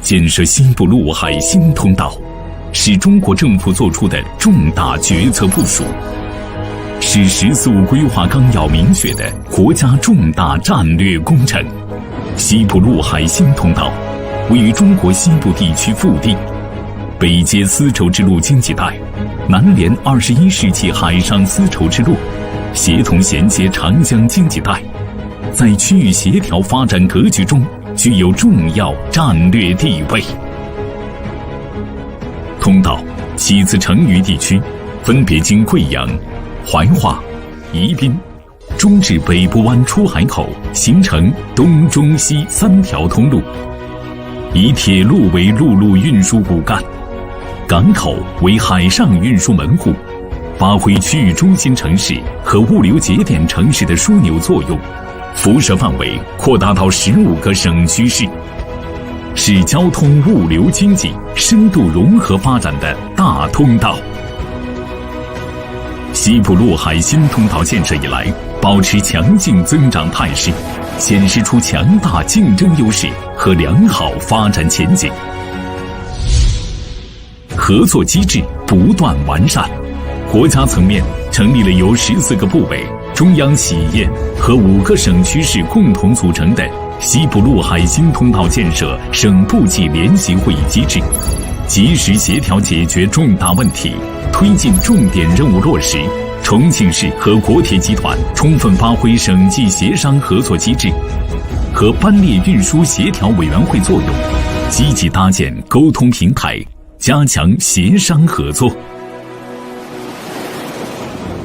建设西部陆海新通道，是中国政府作出的重大决策部署，是“十四五”规划纲要明确的国家重大战略工程。西部陆海新通道位于中国西部地区腹地，北接丝绸之路经济带，南连21世纪海上丝绸之路，协同衔接长江经济带，在区域协调发展格局中具有重要战略地位。通道起自成渝地区，分别经贵阳、怀化、宜宾，中至北部湾出海口，形成东中西3条通路。以铁路为陆路运输骨干，港口为海上运输门户，发挥区域中心城市和物流节点城市的枢纽作用，辐射范围扩大到15个省区市，是交通物流经济深度融合发展的大通道。西部陆海新通道建设以来，保持强劲增长态势，显示出强大竞争优势和良好发展前景。合作机制不断完善，国家层面成立了由14个部委、中央企业和5个省区市共同组成的西部陆海新通道建设省部级联席会议机制，及时协调解决重大问题，推进重点任务落实。重庆市和国铁集团充分发挥省际协商合作机制和班列运输协调委员会作用，积极搭建沟通平台，加强协商合作。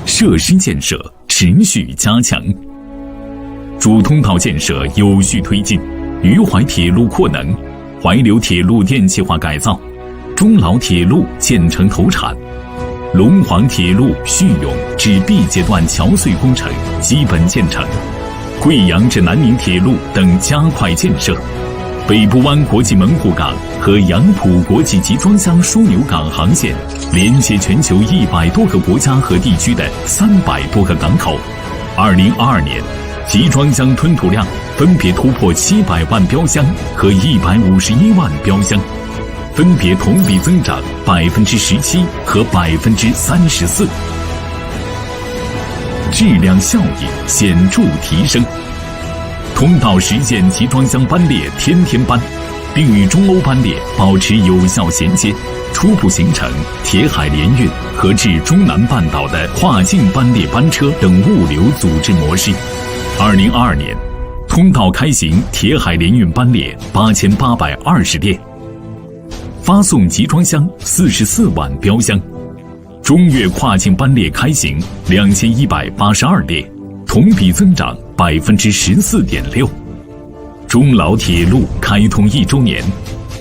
设施建设持续加强，主通道建设有序推进，渝淮铁路扩能，怀柔铁路电气化改造，中老铁路建成投产，龙黄铁路叙永至 B 阶段桥隧工程基本建成，贵阳至南宁铁路等加快建设，北部湾国际门户港和杨浦国际集装箱枢纽港航线连接全球100多个国家和地区的300多个港口。2022年，集装箱吞吐量分别突破700万标箱和151万标箱，分别同比增长17%和34%，质量效益显著提升。通道实现集装箱班列天天班，并与中欧班列保持有效衔接，初步形成铁海联运和至中南半岛的跨境班列班车等物流组织模式。2022年，通道开行铁海联运班列8820列，发送集装箱44万标箱，中越跨境班列开行2182列，同比增长14.6%。中老铁路开通1周年，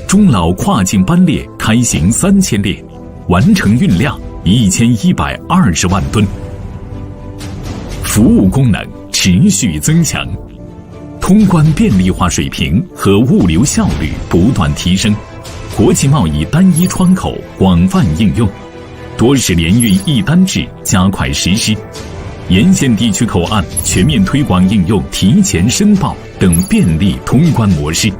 中老跨境班列开行3000列，完成运量1120万吨。服务功能持续增强，通关便利化水平和物流效率不断提升，国际贸易单一窗口广泛应用，多式联运一单制加快实施，沿线地区口岸全面推广应用提前申报等便利通关模式，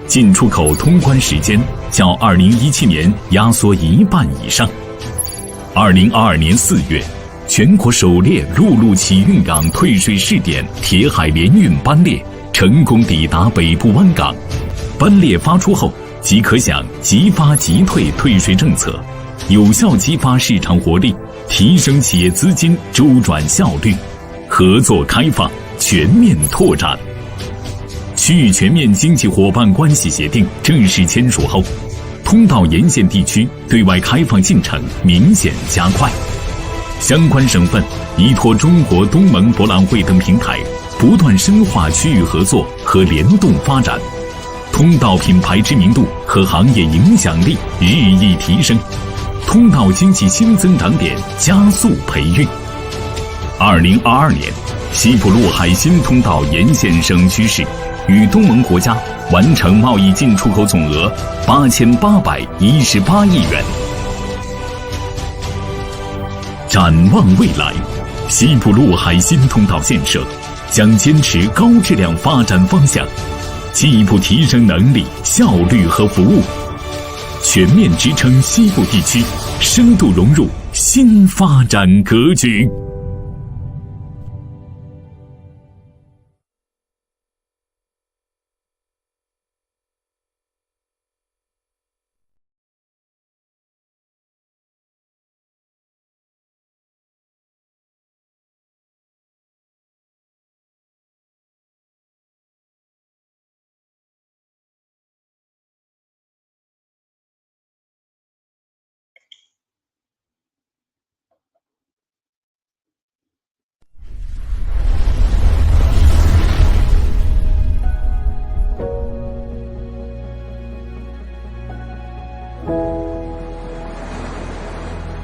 进出口通关时间较2017年压缩1半以上。2022年4月，全国首列陆路起运港退税试点铁海联运班列成功抵达北部湾港，班列发出后即可享即发即退退税政策，有效激发市场活力，提升企业资金周转效率。合作开放全面拓展。区域全面经济伙伴关系协定正式签署后，通道沿线地区对外开放进程明显加快。相关省份依托中国东盟博览会等平台，不断深化区域合作和联动发展，通道品牌知名度和行业影响力日益提升，通道经济新增长点加速培育。2022年，西部陆海新通道沿线省区市与东盟国家完成贸易进出口总额8818亿元。展望未来，西部陆海新通道建设将坚持高质量发展方向，进一步提升能力、效率和服务，全面支撑西部地区深度融入新发展格局。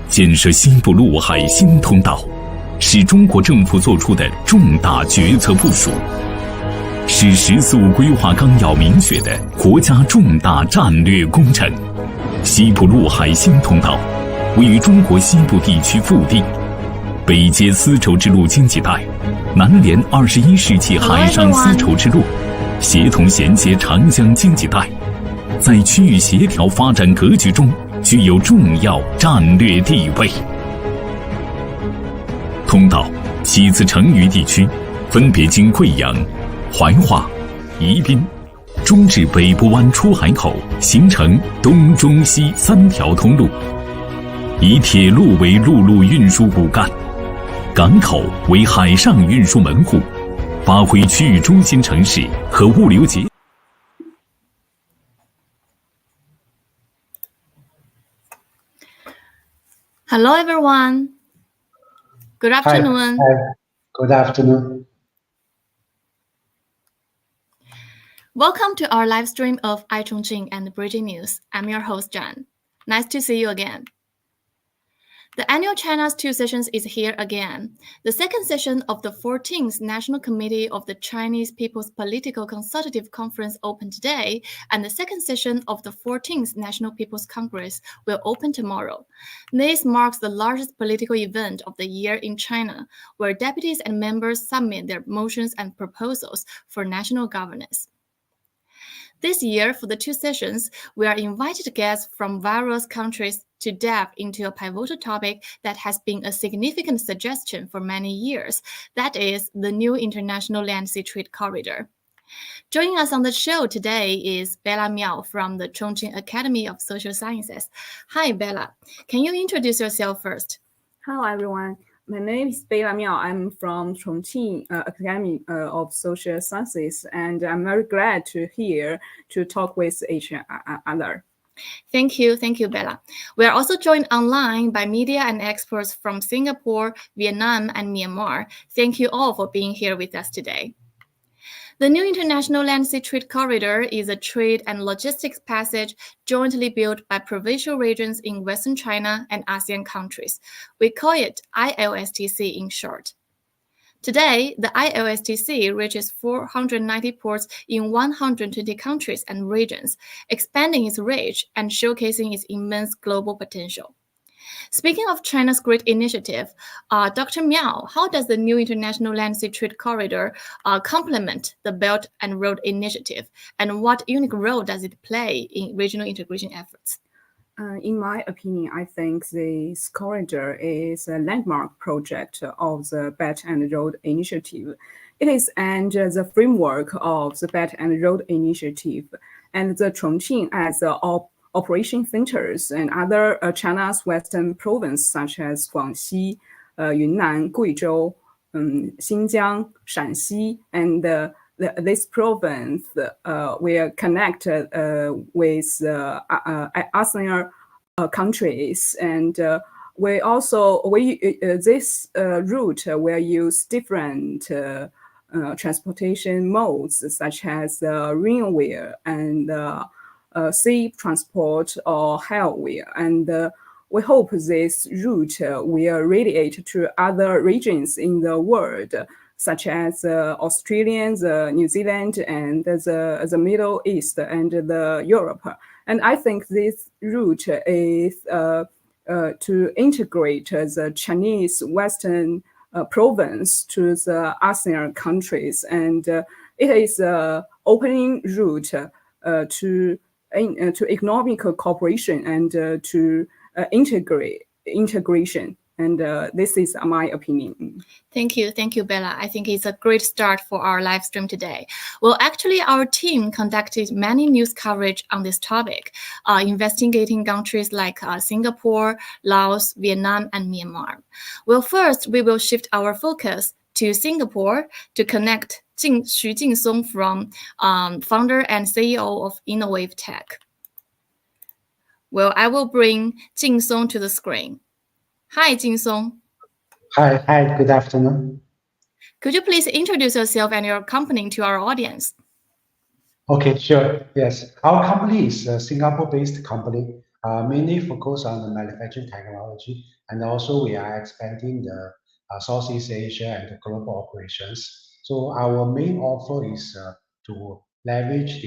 建设西部陆海新通道，是中国政府作出的重大决策部署，是“十四五”规划纲要明确的国家重大战略工程。西部陆海新通道位于中国西部地区腹地，北接丝绸之路经济带，南连21世纪海上丝绸之路，协同衔接长江经济带，在区域协调发展格局中具有重要战略地位。通道起自成渝地区，分别经贵阳、怀化、宜宾，中至北部湾出海口，形成东中西3条通路，以铁路为陆路运输骨干，港口为海上运输门户，发挥区域中心城市和物流结。Hello, everyone. Good afternoon. Hi. Good afternoon. Welcome to our live stream of iChongqing and Breaking News. I'm your host, Jan. Nice to see you again. The annual China's Two Sessions is here again. The second session of the 14th National Committee of the Chinese People's Political Consultative Conference opened today, and the second session of the 14th National People's Congress will open tomorrow. This marks the largest political event of the year in China, where deputies and members submit their motions and proposals for national governance. This year, for the two sessions, we are invited guests from various countries to delve into a pivotal topic that has been a significant suggestion for many years, that is, the new International Land Sea Trade Corridor. Joining us on the show today is Bella Miao from the Chongqing Academy of Social Sciences. Hi, Bella. Can you introduce yourself first? Hello, everyone. My name is Bella Miao. I'm from Chongqing Academy of Social Sciences, and I'm very glad to here to talk with each other. Thank you, Bella. We are also joined online by media and experts from Singapore, Vietnam, and Myanmar. Thank you all for being here with us today. The new International Land Sea Trade Corridor is a trade and logistics passage jointly built by provincial regions in Western China and ASEAN countries. We call it ILSTC in short. Today, the ILSTC reaches 490 ports in 120 countries and regions, expanding its reach and showcasing its immense global potential. Speaking of China's great initiative, Dr. Miao, how does the new International Land Sea Trade Corridor complement the Belt and Road Initiative, and what unique role does it play in regional integration efforts? In my opinion, I think this corridor is a landmark project of the Belt and Road Initiative. It is under the framework of the Belt and Road Initiative, and the Chongqing as the operation centers and other China's western provinces such as Guangxi, Yunnan, Guizhou, Xinjiang, Shanxi, and this province will connect with ASEAN countries, and this route will use different transportation modes such as railway and sea transport or highway, and we hope this route will radiate to other regions in the world, such as Australia, New Zealand, and the Middle East and Europe. And I think this route is to integrate the Chinese Western province to the ASEAN countries, and it is opening route to economic cooperation and to integration. And this is my opinion. Thank you, Bella. I think it's a great start for our live stream today. Well, actually, our team conducted many news coverage on this topic, investigating countries like Singapore, Laos, Vietnam, and Myanmar. Well, first, we will shift our focus to Singapore to connect Xu Jinsong from founder and CEO of Innovate Tech. Well, I will bring Jinsong to the screen. Hi, Jinsong. Hi, good afternoon. Could you please introduce yourself and your company to our audience? Okay, sure. Yes, our company is a Singapore-based company, mainly focused on the manufacturing technology, and also we are expanding the Southeast Asia and the global operations. So our main offer is to leverage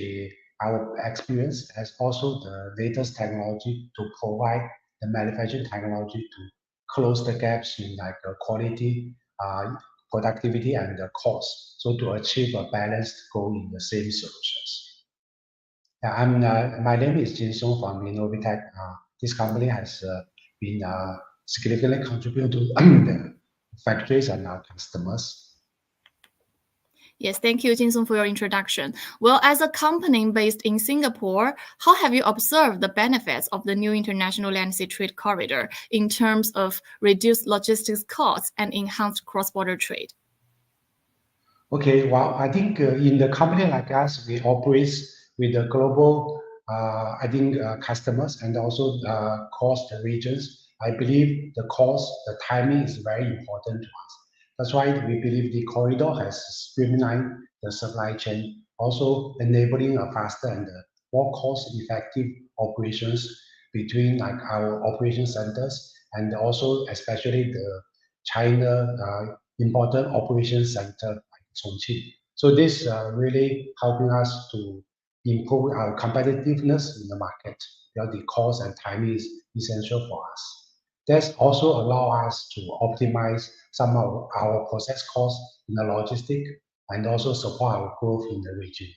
our experience as also the latest technology to provide the manufacturing technology to close the gaps in like quality, productivity, and the cost. So to achieve a balanced goal in the same solutions. Yeah, my name is Jin Song from Innovitech. This company has been significantly contributed to the factories and our customers. Yes, thank you, Jinsong, for your introduction. Well, as a company based in Singapore, how have you observed the benefits of the new international land sea trade corridor in terms of reduced logistics costs and enhanced cross-border trade? Okay, well, I think in the company like us, we operate with the global, customers and also cost regions. I believe the cost, the timing is very important to us. That's why we believe the corridor has streamlined the supply chain, also enabling a faster and more cost-effective operations between like our operation centers and also especially the China important operation center like Chongqing. So this really helping us to improve our competitiveness in the market because the cost and timing is essential for us. That's also allow us to optimize some of our process costs in the logistic and also support our growth in the region.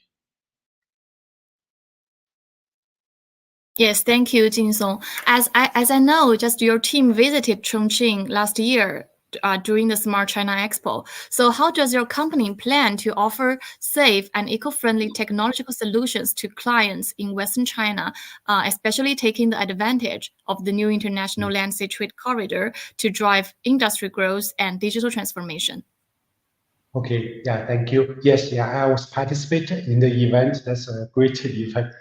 Yes, thank you, Jinsong. As I know, just your team visited Chongqing last year during the Smart China Expo. So how does your company plan to offer safe and eco-friendly technological solutions to clients in Western China, especially taking the advantage of the new international land sea trade corridor to drive industry growth and digital transformation? Okay, yeah, thank you. Yes, yeah, I was participating in the event. That's a great event.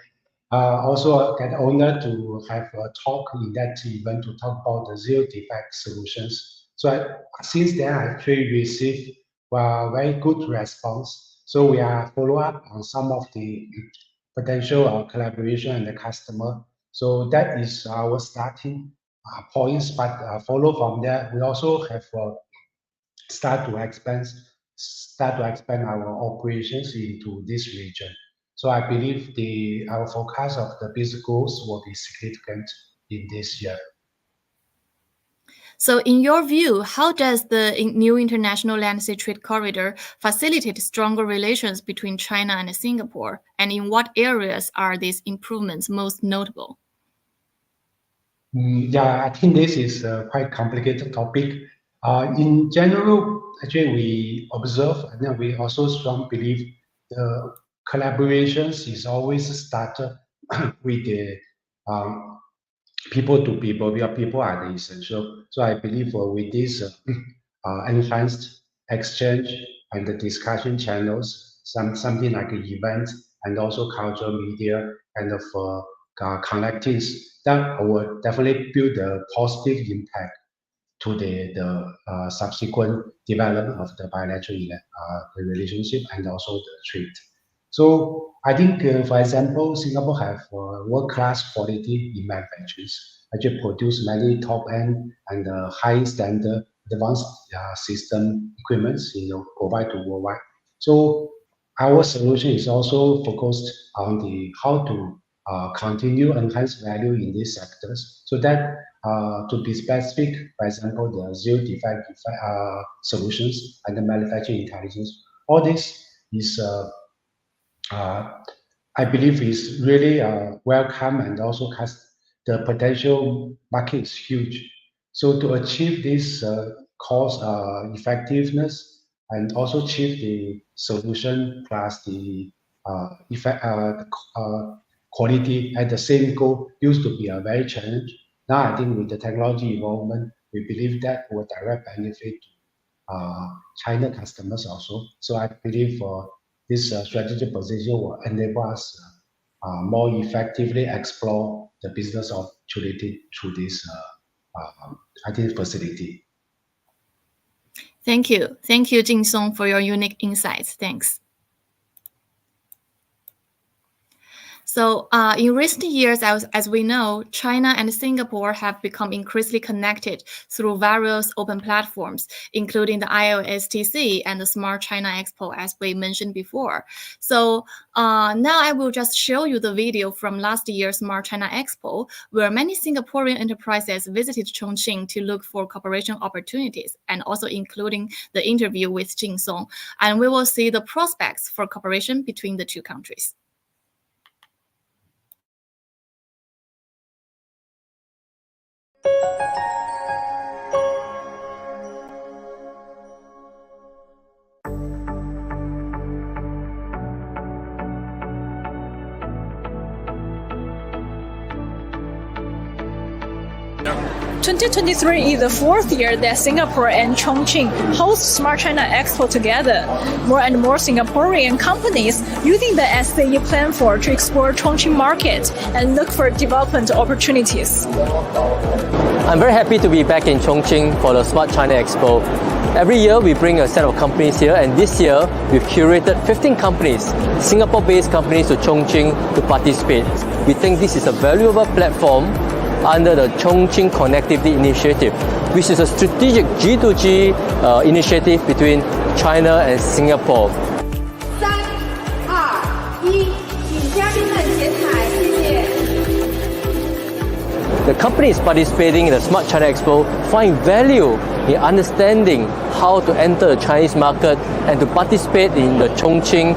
Also get honored to have a talk in that event to talk about the zero defect solutions. So since then, I actually received very good response. So we are follow up on some of the potential collaboration and the customer. So that is our starting points. But follow from there, we also have start to expand our operations into this region. So I believe our forecast of the business growth will be significant in this year. So in your view, how does the new international land sea trade corridor facilitate stronger relations between China and Singapore? And in what areas are these improvements most notable? Yeah, I think this is a quite complicated topic. In general, actually, we observe and then we also strongly believe the collaborations is always started with the people to people, where people are the essential. So I believe with this enhanced exchange and the discussion channels, something like an event and also cultural media kind of connectings, that will definitely build a positive impact to the subsequent development of the bilateral the relationship and also the trade. So I think, for example, Singapore have world-class quality in manufacturing. Actually produce many top-end and high standard advanced system equipments, provide to worldwide. So our solution is also focused on how to continue enhance value in these sectors. So that to be specific, for example, the zero defect solutions and the manufacturing intelligence, all this is I believe is really welcome, and also the potential market is huge. So to achieve this cost effectiveness and also achieve the solution plus the quality at the same goal used to be a very challenge. Now I think with the technology involvement, we believe that will direct benefit to China customers also. So I believe this strategic position will enable us more effectively explore the business opportunity through this IT facility. Thank you. Thank you, Jing Song, for your unique insights. Thanks. So in recent years, as we know, China and Singapore have become increasingly connected through various open platforms, including the ILSTC and the Smart China Expo, as we mentioned before. So now I will just show you the video from last year's Smart China Expo, where many Singaporean enterprises visited Chongqing to look for cooperation opportunities, and also including the interview with Jing Song. And we will see the prospects for cooperation between the two countries. Yeah. 2023 is the fourth year that Singapore and Chongqing host Smart China Expo together. More and more Singaporean companies using the SAE platform to explore Chongqing market and look for development opportunities. I'm very happy to be back in Chongqing for the Smart China Expo. Every year we bring a set of companies here, and this year we've curated 15 companies, Singapore-based companies, to Chongqing to participate. We think this is a valuable platform under the Chongqing Connectivity Initiative, which is a strategic G2G initiative between China and Singapore. 3、2、1，请嘉宾们前台，谢谢。 The companies participating in the Smart China Expo find value in understanding how to enter the Chinese market and to participate in the Chongqing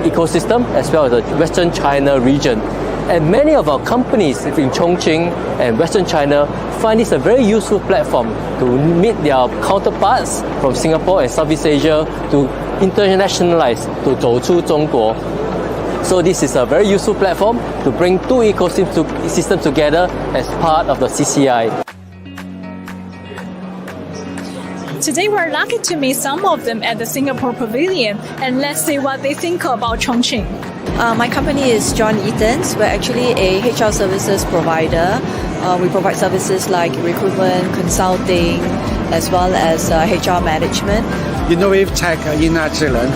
ecosystem as well as the Western China region. And many of our companies in Chongqing and Western China find this a very useful platform to meet their counterparts from Singapore and Southeast Asia to internationalize, to 走出中国. So this is a very useful platform to bring two ecosystems together as part of the CCI. Today we're lucky to meet some of them at the Singapore Pavilion, and let's see what they think about Chongqing. My company is John Eaton's. We're actually a HR services provider. We provide services like recruitment, consulting, as well as HR management. Innovative Tech 英纳智能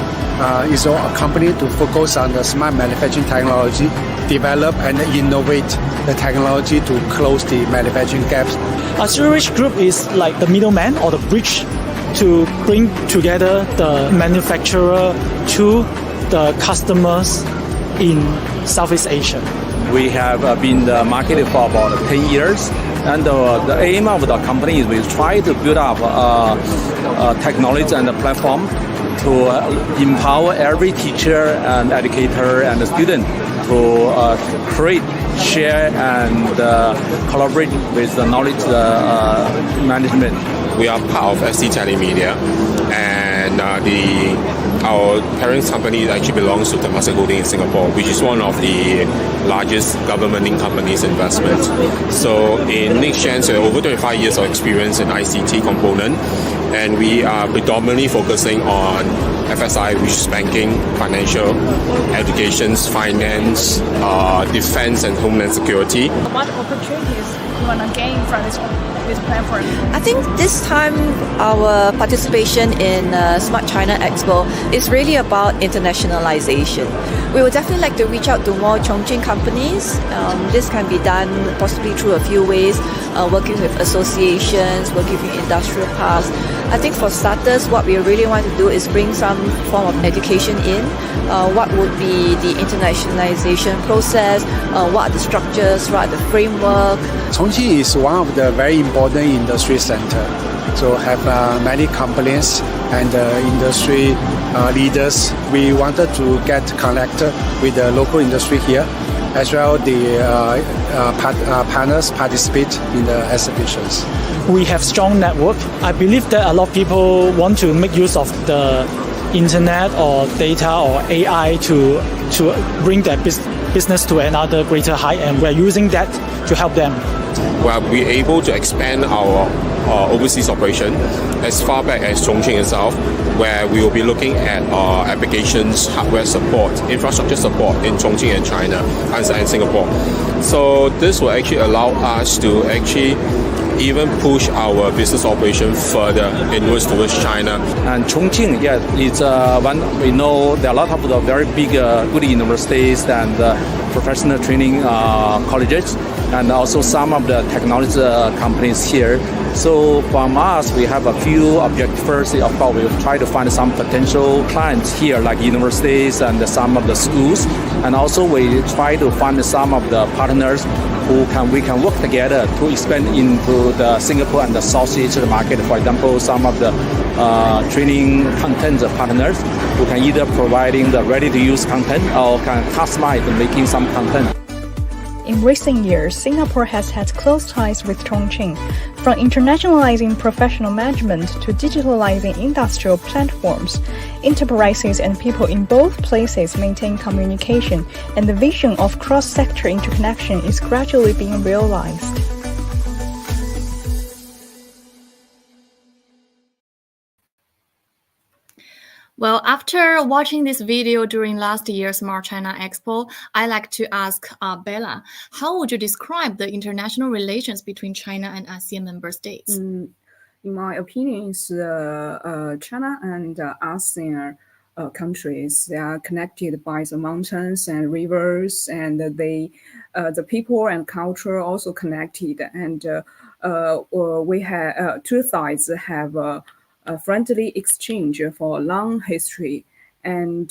is a company to focus on the smart manufacturing technology, develop and innovate the technology to close the manufacturing gaps. Zurich Group is like the middleman or the bridge to bring together the manufacturer to the customers in Southeast Asia. We have been marketed for about 10 years, and the aim of the company is we try to build up technology and a platform to empower every teacher and educator and student to create, share, and collaborate with the knowledge management. We are part of SC Telemedia, and our parent company actually belongs to Temasek Holding in Singapore, which is one of the largest government-linked companies investment. So in NextGen, we have over 25 years of experience in ICT component, and we are predominantly focusing on FSI, which is banking, financial, education, finance, defense, and homeland security. What opportunities you want to gain from this platform? I think this time our participation in Smart China Expo is really about internationalization. We would definitely like to reach out to more Chongqing companies. This can be done possibly through a few ways, working with associations, working with industrial parks. I think for starters, what we really want to do is bring some form of education in. What would be the internationalization process? What are the structures? What are the framework? Chongqing is one of the very important industry center. So have many companies and industry leaders. We wanted to get connected with the local industry here, as well the partners participate in the exhibitions. We have strong network. I believe that a lot of people want to make use of the internet or data or AI to bring their business to another greater height, and we're using that to help them. Well, we're able to expand our overseas operation as far back as Chongqing itself, where we will be looking at applications, hardware support, infrastructure support in Chongqing and China and Singapore. So this will actually allow us to actually even push our business operation further inwards towards China. And Chongqing, yeah, it's one we know there are a lot of the very big, good universities and professional training colleges, and also some of the technology companies here. So from us, we have a few objectives. First, of course, we will try to find some potential clients here, like universities and some of the schools, and also we try to find some of the partners we can work together to expand into the Singapore and the Southeast Asia market. For example, some of the training content partners who can either providing the ready-to-use content or can customize making some content. In recent years, Singapore has had close ties with Chongqing, from internationalizing professional management to digitalizing industrial platforms. Enterprises and people in both places maintain communication, and the vision of cross-sector interconnection is gradually being realized. Well, after watching this video during last year's Smart China Expo, I like to ask Bella, how would you describe the international relations between China and ASEAN member states? In my opinion, China and ASEAN countries, they are connected by the mountains and rivers, and the people and culture also connected. And we have two sides have a friendly exchange for a long history, and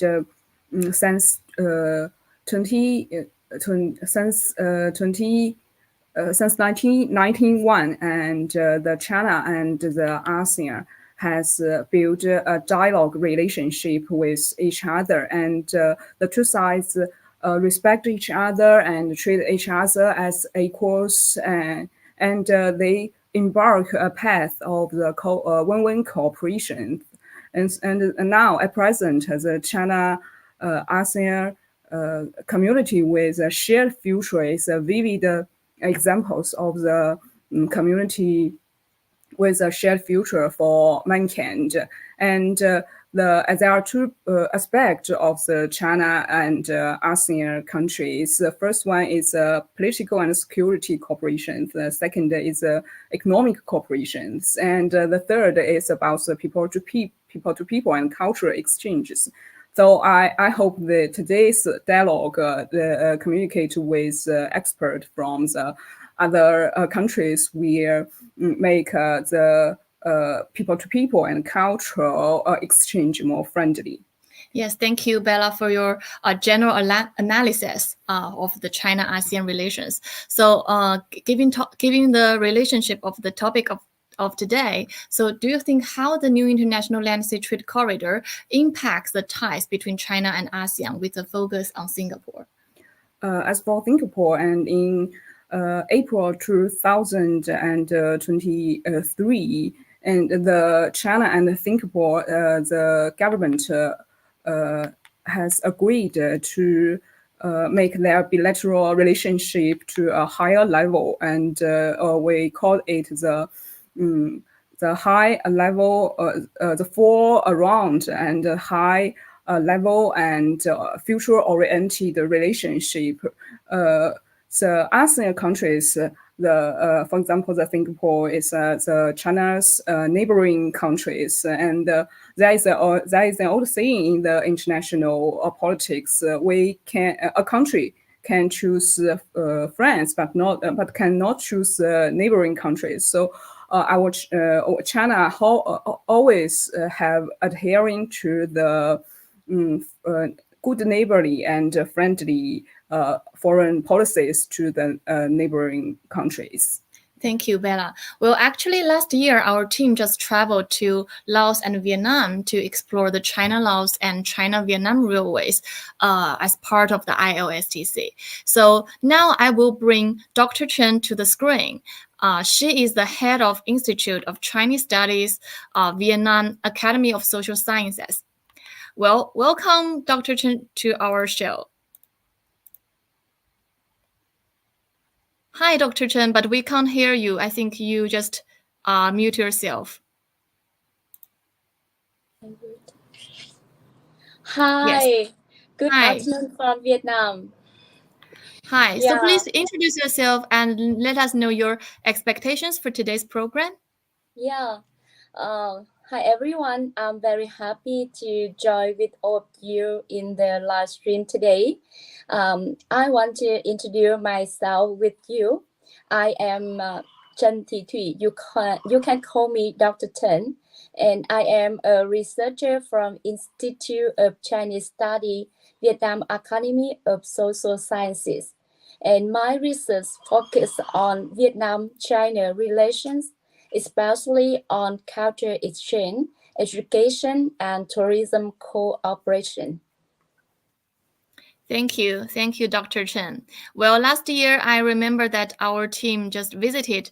since 1991, and the China and the ASEAN has built a dialogue relationship with each other, and the two sides respect each other and treat each other as equals, and they embark a path of the win-win cooperation. And now at present, the China ASEAN community with a shared future is a vivid examples of the community with a shared future for mankind. And there are two aspects of the China and ASEAN countries. The first one is political and security cooperation. The second is economic cooperation. And the third is about the people to people and cultural exchanges. So I hope that today's dialogue communicate with experts from the other countries will make the people-to-people and cultural exchange more friendly. Yes, thank you, Bella, for your general analysis of the China-ASEAN relations. So given the relationship of the topic of today, so do you think how the new international land sea trade corridor impacts the ties between China and ASEAN with a focus on Singapore? As for Singapore, and in April 2023, and the China and Singapore, the government has agreed to make their bilateral relationship to a higher level, and we call it the high level, the four around and high level and future-oriented relationship. The ASEAN countries, for example, the Singapore is the China's neighboring countries, and there is an old saying in the international politics: a country can choose friends, but cannot choose neighboring countries. So China always have adhering to the good neighborly and friendly foreign policies to the neighboring countries. Thank you, Bella. Well, actually, last year, our team just traveled to Laos and Vietnam to explore the China-Laos and China-Vietnam railways as part of the ILSTC. So now I will bring Dr. Chen to the screen. She is the head of Institute of Chinese Studies, Vietnam Academy of Social Sciences. Well, welcome, Dr. Chen, to our show. Hi, Dr. Chen, but we can't hear you. I think you just mute yourself. Hi, Yes. good Hi. afternoon from Vietnam. Hi. Yeah. So please introduce yourself and let us know your expectations for today's program. Yeah. Hi, everyone. I'm very happy to join with all of you in the live stream today. I want to introduce myself with you. I am Chen Thị Thủy. You can call me Dr. Chen. And I am a researcher from Institute of Chinese Study, Vietnam Academy of Social Sciences. And my research focuses on Vietnam-China relations, especially on culture exchange, education, and tourism cooperation. Thank you. Thank you, Dr. Chen. Well, last year, I remember that our team just visited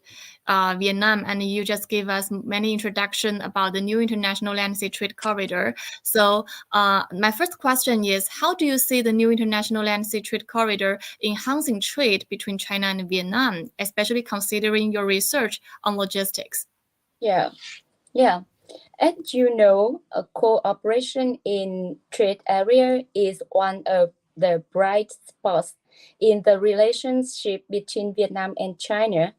Vietnam, and you just gave us many introduction about the new international land sea trade corridor. So my first question is, how do you see the new international land sea trade corridor enhancing trade between China and Vietnam, especially considering your research on logistics? Yeah. As you know, a cooperation in trade area is one of the bright spots in the relationship between Vietnam and China.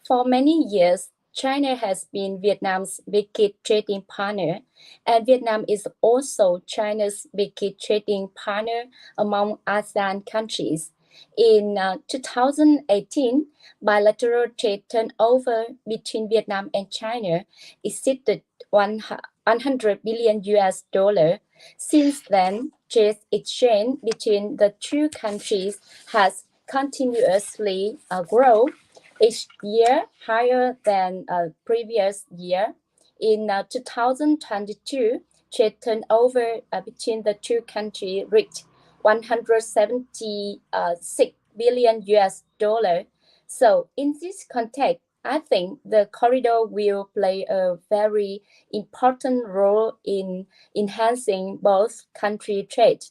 For many years, China has been Vietnam's biggest trading partner, and Vietnam is also China's biggest trading partner among ASEAN countries. In 2018, bilateral trade turnover between Vietnam and China exceeded 100 billion US dollar. Since then, trade exchange between the two countries has continuously grown, each year higher than previous year. In 2022, trade turnover between the two countries reached 176 billion US dollar. So in this context, I think the corridor will play a very important role in enhancing both country trade.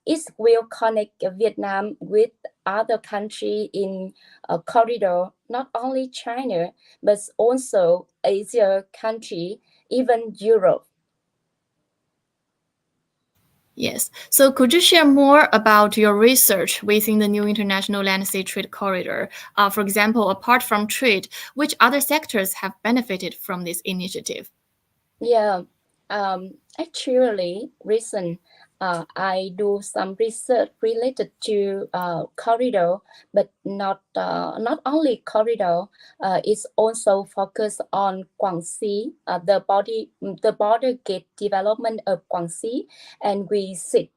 It will connect Vietnam with other countries in a corridor, not only China, but also Asia country, even Europe. Yes. So could you share more about your research within the new international land sea trade corridor? For example, apart from trade, which other sectors have benefited from this initiative? Yeah, actually, I do some research related to corridor, but not only corridor. It's also focused on Guangxi, the border gate development of Guangxi, and we seek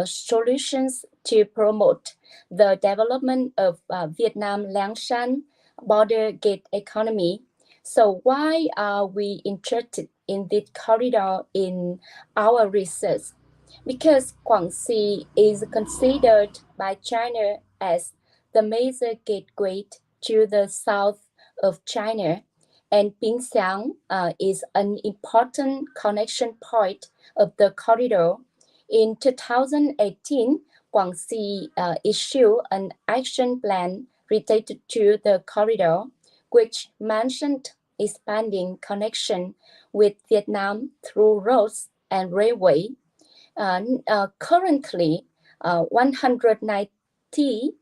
solutions to promote the development of Vietnam Langshan border gate economy. So why are we interested in this corridor in our research? Because Guangxi is considered by China as the major gateway to the south of China, and Binxiang is an important connection point of the corridor. In 2018, Guangxi issued an action plan related to the corridor, which mentioned expanding connection with Vietnam through roads and railway. Currently, 190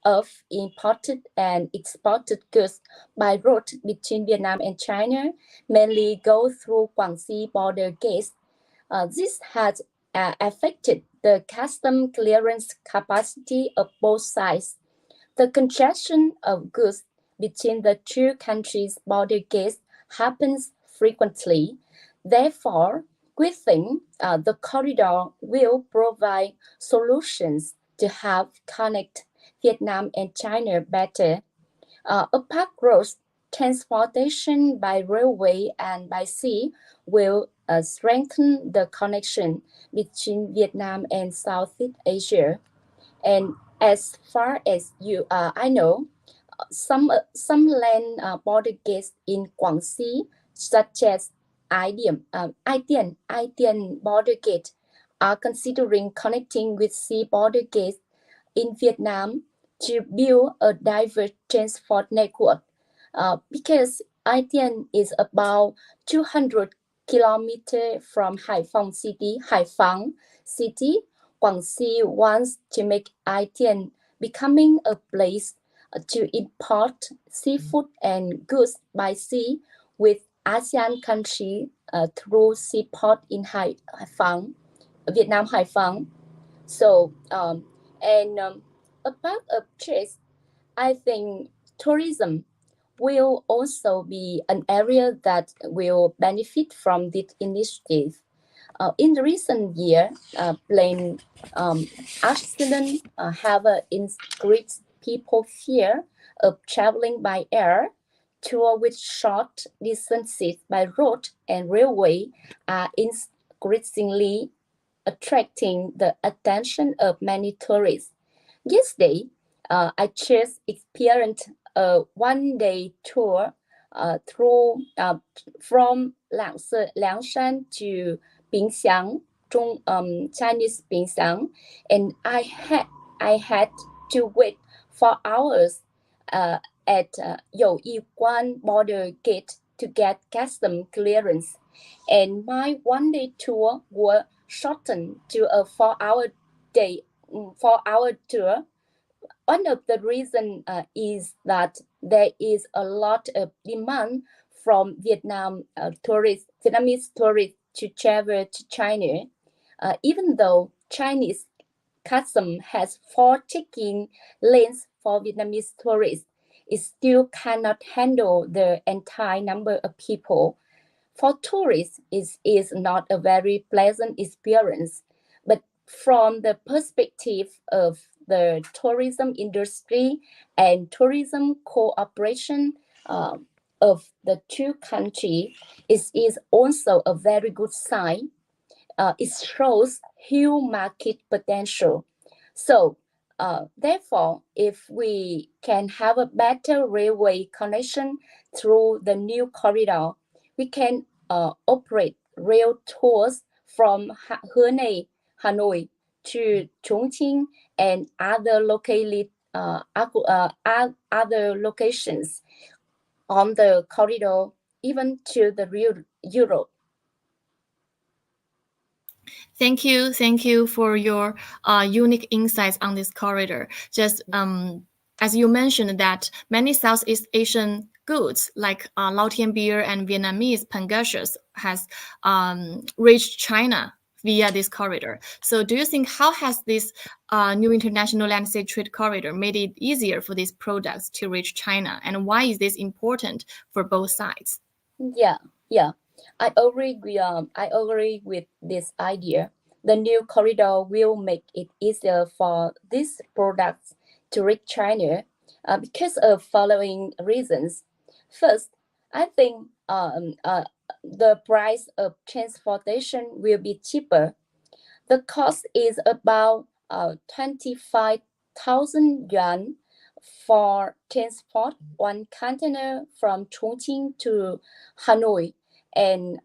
of imported and exported goods by road between Vietnam and China mainly go through Guangxi border gates. This has affected the custom clearance capacity of both sides. The congestion of goods between the two countries' border gates happens frequently. Therefore, we think the corridor will provide solutions to help connect Vietnam and China better. Apart growth, transportation by railway and by sea will strengthen the connection between Vietnam and Southeast Asia. And as far as I know, some land border gates in Guangxi, such as Ai Dien border gate, are considering connecting with sea border gates in Vietnam to build a diverse transport network. Because Ai Dien is about 200 kilometers from Haiphong City, Guangxi wants to make Ai Dien becoming a place to import seafood and goods by sea with ASEAN countries through seaport in Vietnam Haiphong. So, apart of trade, I think tourism will also be an area that will benefit from this initiative. In the recent year, plane accidents have increased people's fear of traveling by air. Tours with short distances by road and railway are increasingly attracting the attention of many tourists. Yesterday, I just experienced a one-day tour from Liangshan to Binxiang, Chinese Binxiang, and I had to wait 4 hours at Youyiguan border gate to get custom clearance, and my one-day tour was shortened to a 4-hour tour. One of the reasons is that there is a lot of demand from Vietnamese tourists to travel to China. Even though Chinese custom has 4 ticking lanes for Vietnamese tourists, it still cannot handle the entire number of people. For tourists, it is not a very pleasant experience, but from the perspective of the tourism industry and tourism cooperation of the two countries, it is also a very good sign. It shows huge market potential. So, therefore, if we can have a better railway connection through the new corridor, we can operate rail tours from Hanoi to Chongqing and other locations on the corridor, even to the Europe. Thank you for your unique insights on this corridor. Just as you mentioned that many Southeast Asian goods like Laotian beer and Vietnamese pangasius has reached China via this corridor. So do you think how has this new international landscape trade corridor made it easier for these products to reach China, and why is this important for both sides? Yeah. I agree with this idea. The new corridor will make it easier for these products to reach China because of following reasons. First, I think the price of transportation will be cheaper. The cost is about 25,000 yuan for transport one container from Chongqing to Hanoi, and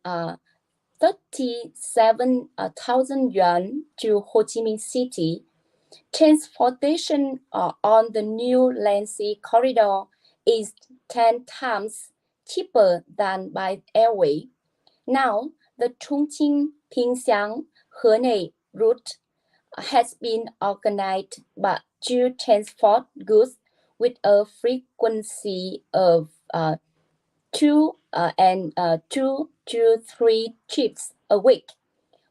37,000 yuan to Ho Chi Minh City. Transportation on the new land sea corridor is 10 times cheaper than by airway. Now, the Chongqing-Binxiang-Henei route has been organized to transport goods with a frequency of 2 to 3 trips a week.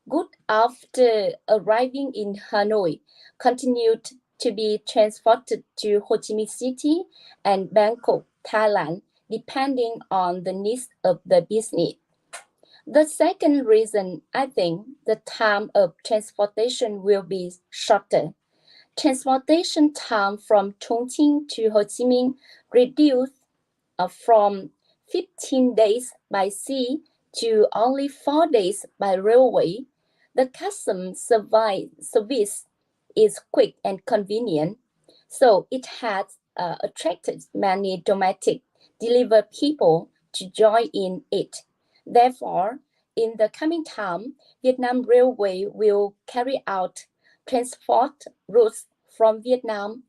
Goods after arriving in Hanoi continued to be transported to Ho Chi Minh City and Bangkok, Thailand, depending on the needs of the business. The second reason, I think, the time of transportation will be shorter. transportation time from Chongqing to Ho Chi Minh reduced from 15 days by sea to only 4 days by railway. The customs service is quick and convenient, so it has attracted many domestic delivery people to join in it. Therefore, in the coming time, Vietnam Railway will carry out transport routes from Vietnam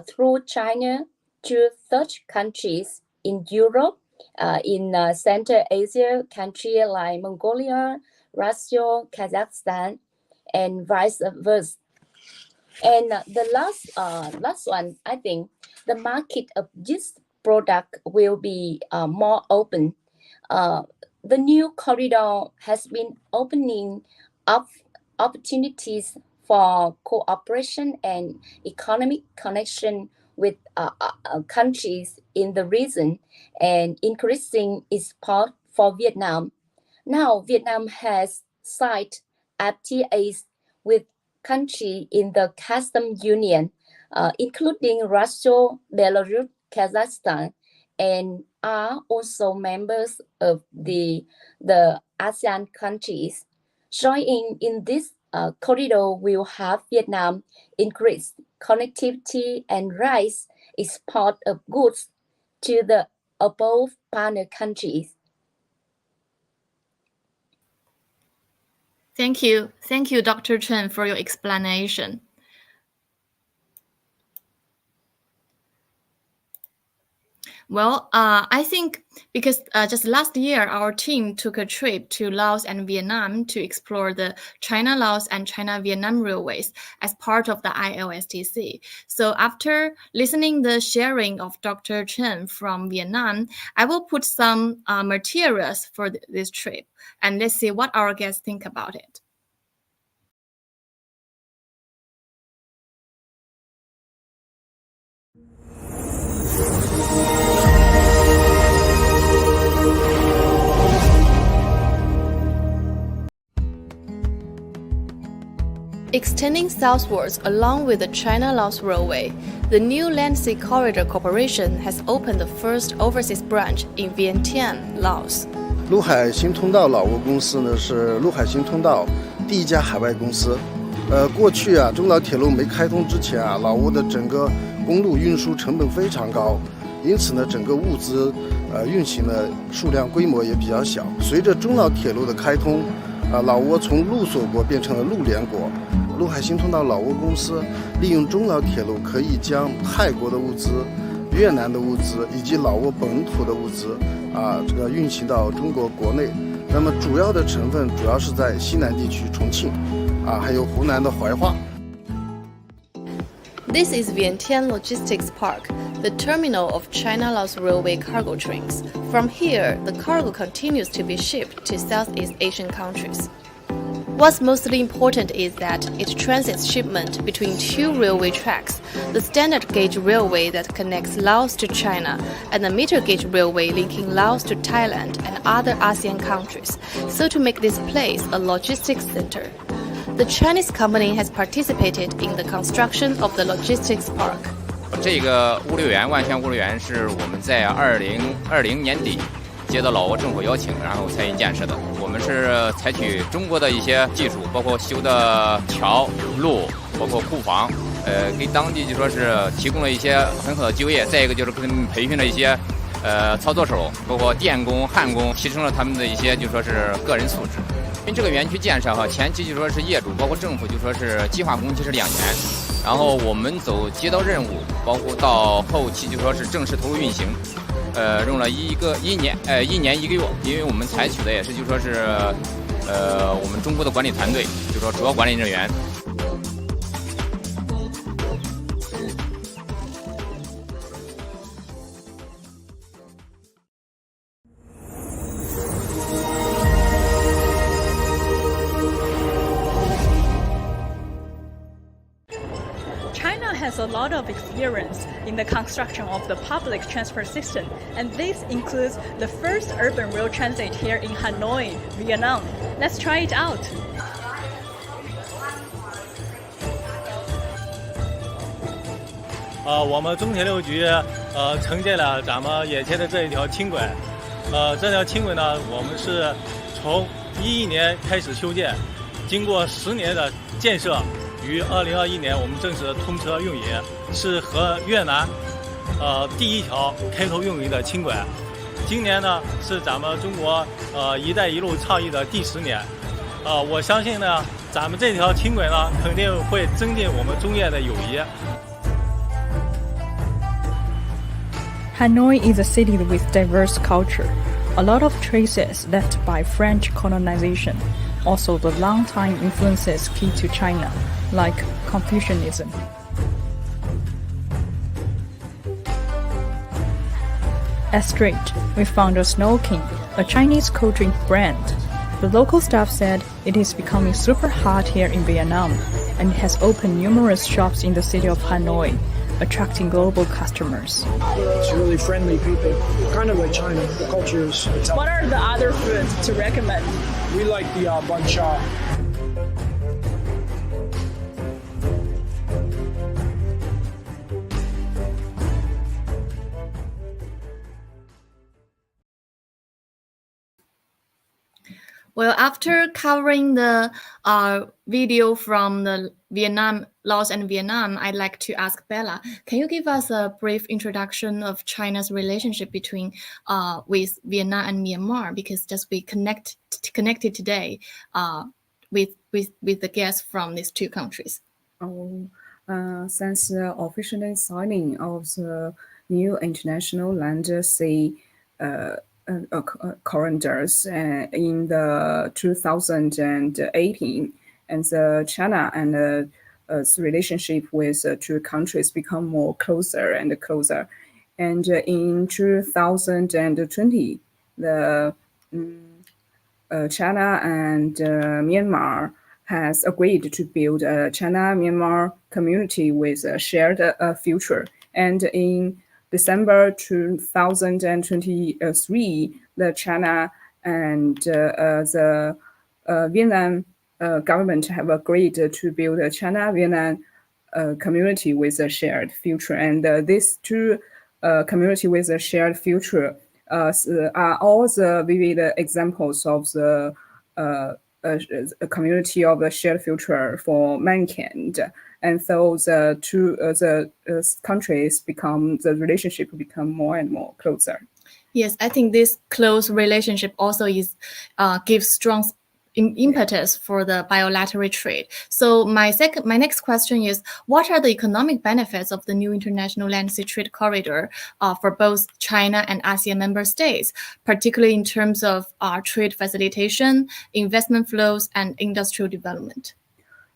through China to such countries in Europe, in Central Asia countries like Mongolia, Russia, Kazakhstan, and vice versa. And the last one, I think the market of this product will be more open. The new corridor has been opening up opportunities for cooperation and economic connection with countries in the region and increasing its support for Vietnam. Now, Vietnam has signed FTAs with countries in the customs union, including Russia, Belarus, Kazakhstan, and are also members of the ASEAN countries. Joining in this corridor will have Vietnam increase connectivity and rise export of goods to the above partner countries. Thank you, Dr. Chen, for your explanation. Well, I think because just last year, our team took a trip to Laos and Vietnam to explore the China-Laos and China-Vietnam railways as part of the ILSTC. So after listening the sharing of Dr. Chen from Vietnam, I will put some materials for this trip, and let's see what our guests think about it. Extending southwards along with the China-Laos Railway, the new Land Sea Corridor Corporation has opened the first overseas branch in Vientiane, Laos. 陆海新通道老挝公司呢是陆海新通道第一家海外公司。过去啊，中老铁路没开通之前啊，老挝的整个公路运输成本非常高，因此呢，整个物资运行的数量规模也比较小。随着中老铁路的开通，老挝从陆锁国变成了陆联国。陆海新通道老挝公司利用中老铁路，可以将泰国的物资、越南的物资以及老挝本土的物资运行到中国国内。那么主要的成分主要是在西南地区重庆还有湖南的怀化。This is Vientiane Logistics Park, the terminal of China-Laos Railway cargo trains. From here, the cargo continues to be shipped to Southeast Asian countries. What's mostly important is that it transits shipment between two railway tracks, the standard gauge railway that connects Laos to China and the meter gauge railway linking Laos to Thailand and other ASEAN countries, so to make this place a logistics center. The Chinese company has participated in the construction of the logistics park. 这个物流园万象物流园是我们在2020年底接到老挝政府邀请，然后参与建设的。我们是采取中国的一些技术，包括修的桥、路，包括库房，给当地就说是提供了一些很好的就业。再一个就是给他们培训了一些操作手，包括电工、焊工，提升了他们的一些就说是个人素质。因为这个园区建设前期就说是业主包括政府就说是计划工期是2年，然后我们走街道任务，包括到后期就说是正式投入运行。用了1年1个月，因为我们采取的也是就说是我们中国的管理团队，就说主要管理人员。China has a lot of experience in the construction of the public transport system, and this includes the first urban rail transit here in Hanoi, Vietnam. Let's try it out. 我们中铁六局承建了咱们眼前的这一条轻轨。这条轻轨呢，我们是从2011年开始修建，经过10年的建设，于2021年我们正式通车运营，是和越南第一条开通运营的轻轨。今年呢是咱们中国“一带一路”倡议的第10年。我相信呢，咱们这条轻轨呢肯定会增进我们中越的友谊。Hanoi is a city with diverse culture, a lot of traces left by French colonization, also the long-time influences key to China, like Confucianism. At Street, we found a Chongqing, a Chinese cold drink brand. The local staff said it is becoming super hot here in Vietnam, and it has opened numerous shops in the city of Hanoi, attracting global customers. It's really friendly people, kind of like China. The culture is. What are the other foods to recommend? We like the bun cha. Well, after covering the video from the Laos and Vietnam, I'd like to ask Bella, can you give us a brief introduction of China's relationship between with Vietnam and Myanmar? Because just we connected today with the guests from these two countries. Since the official signing of the new international land sea corridors in the 2018, and the China and relationship with two countries become more closer and closer. And in 2020, the China and Myanmar has agreed to build a China-Myanmar community with a shared future. And in December 2023, the China and the Vietnam government have agreed to build a China-Vietnam community with a shared future. And these two community with a shared future are all the vivid examples of the a community of a shared future for mankind. And so the two countries the relationship become more and more closer. Yes, I think this close relationship also gives strong impetus for the bilateral trade. So my next question is, what are the economic benefits of the new international land sea trade corridor for both China and ASEAN member states, particularly in terms of trade facilitation, investment flows, and industrial development?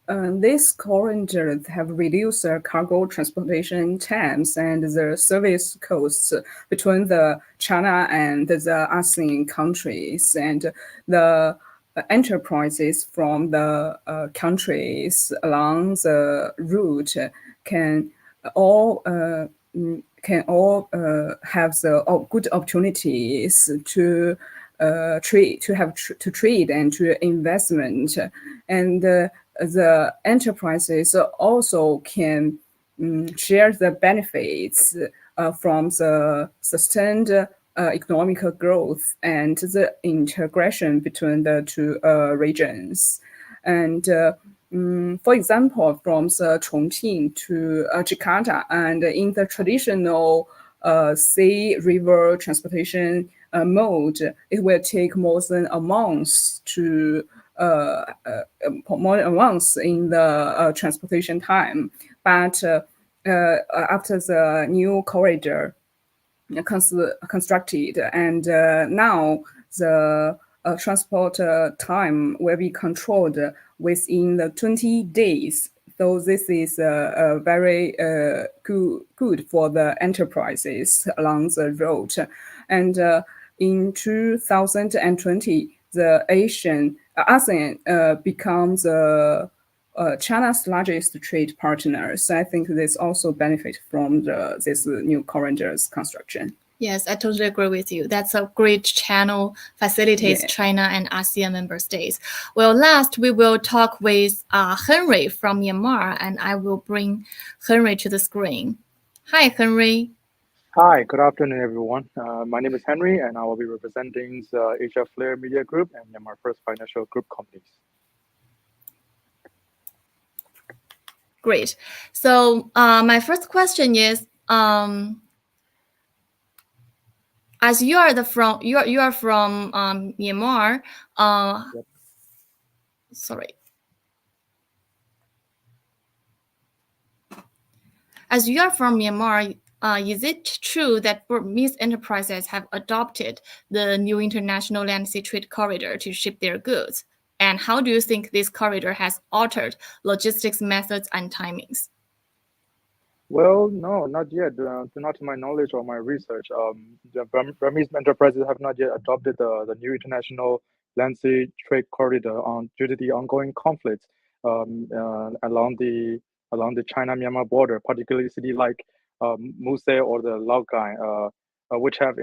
These corridors have reduced cargo transportation times and the service costs between the China and the ASEAN countries, and the enterprises from the countries along the route can all have the good opportunities to trade and to investment, and the enterprises also can share the benefits from the sustained economic growth and the integration between the two regions. And for example, from the Chongqing to Jakarta, and in the traditional sea river transportation mode, it will take more than a month in the transportation time. But after the new corridor constructed, and now the transport time will be controlled within the 20 days. So this is very good for the enterprises along the road. And in 2020, the ASEAN becomes China's largest trade partner. So I think this also benefit from this new corridors construction. Yes, I totally agree with you. That's a great channel, facilitates China and ASEAN member states. Well, last we will talk with Henry from Myanmar, and I will bring Henry to the screen. Hi, Henry. Hi, good afternoon, everyone. My name is Henry, and I will be representing the Asia Flair Media Group and Myanmar First Financial Group companies. Great. So my first question is, as you are from Myanmar, Yep. sorry. As you are from Myanmar, is it true that Burmese enterprises have adopted the new international land sea trade corridor to ship their goods? And how do you think this corridor has altered logistics methods and timings? Well, no, not yet. Not to my knowledge or my research. The Burmese enterprises have not yet adopted the new international land sea trade corridor due to the ongoing conflicts along the China-Myanmar border, particularly city like Muse or the Laogai, which have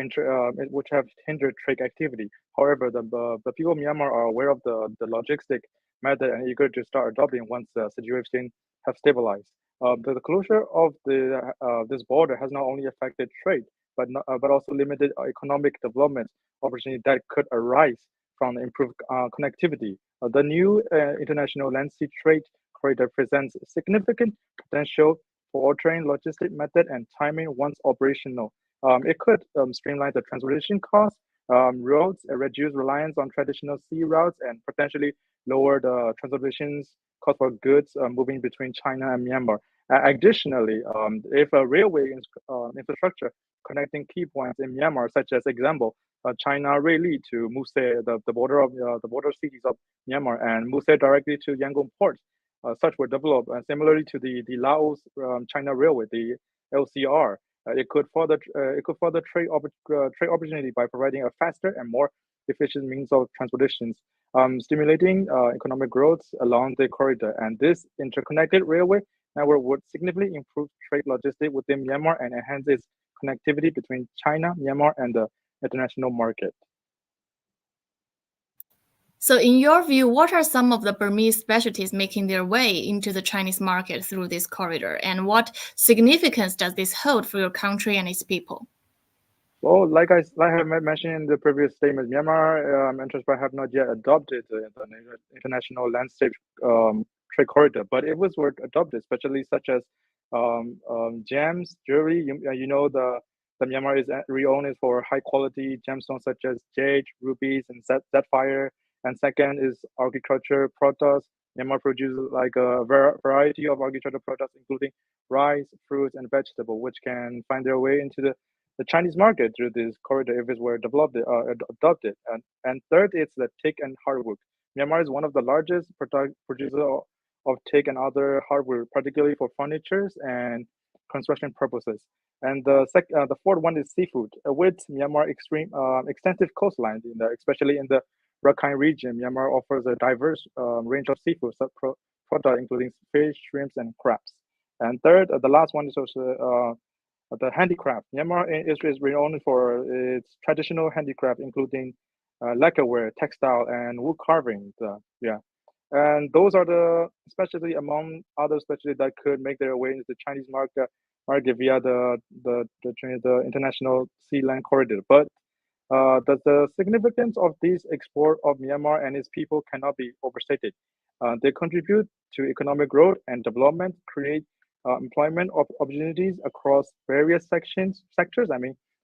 hindered trade activity. However, the people of Myanmar are aware of the logistic method and eager to start adopting once the situation have stabilized. The closure of this border has not only affected trade, but also limited economic development opportunities that could arise from the improved connectivity. The new international land sea trade corridor presents significant potential for altering logistic method and timing once operational. It could streamline the transportation costs, roads, and reduce reliance on traditional sea routes, and potentially lower the transportation cost for goods moving between China and Myanmar. Additionally, if a railway infrastructure connecting key points in Myanmar, such as example, China Raili to Muse, the border cities of Myanmar, and Muse directly to Yangon port, such were developed. Similarly to the Laos China Railway, the LCR, it could further trade opportunity by providing a faster and more efficient means of transportation, stimulating economic growth along the corridor. And this interconnected railway network would significantly improve trade logistics within Myanmar and enhance its connectivity between China, Myanmar, and the international market. So in your view, what are some of the Burmese specialties making their way into the Chinese market through this corridor? And what significance does this hold for your country and its people? Well, like I have mentioned in the previous statement, Myanmar enterprise have not yet adopted the international landscape trade corridor, but it was were adopted, especially such as gems, jewelry. You know the Myanmar is renowned for high quality gemstones such as jade, rubies, and sapphire. And second is agriculture products. Myanmar produces like a variety of agricultural products, including rice, fruits, and vegetable, which can find their way into the Chinese market through this corridor if it were developed adopted. And third, it's the teak and hardwood. Myanmar is one of the largest producers of teak and other hardwood, particularly for furnitures and construction purposes. And the fourth one is seafood. With Myanmar extensive coastlines, especially in the Rakhine region, Myanmar offers a diverse range of seafood products, including fish, shrimps, and crabs. And third, the last one is also the handicraft. Myanmar is renowned for its traditional handicraft, including lacquerware, textile, and wood carving. And those are especially among other specialties that could make their way into the Chinese market via the international sea land corridor. But the significance of this export of Myanmar and its people cannot be overstated. They contribute to economic growth and development, create employment opportunities across various sectors.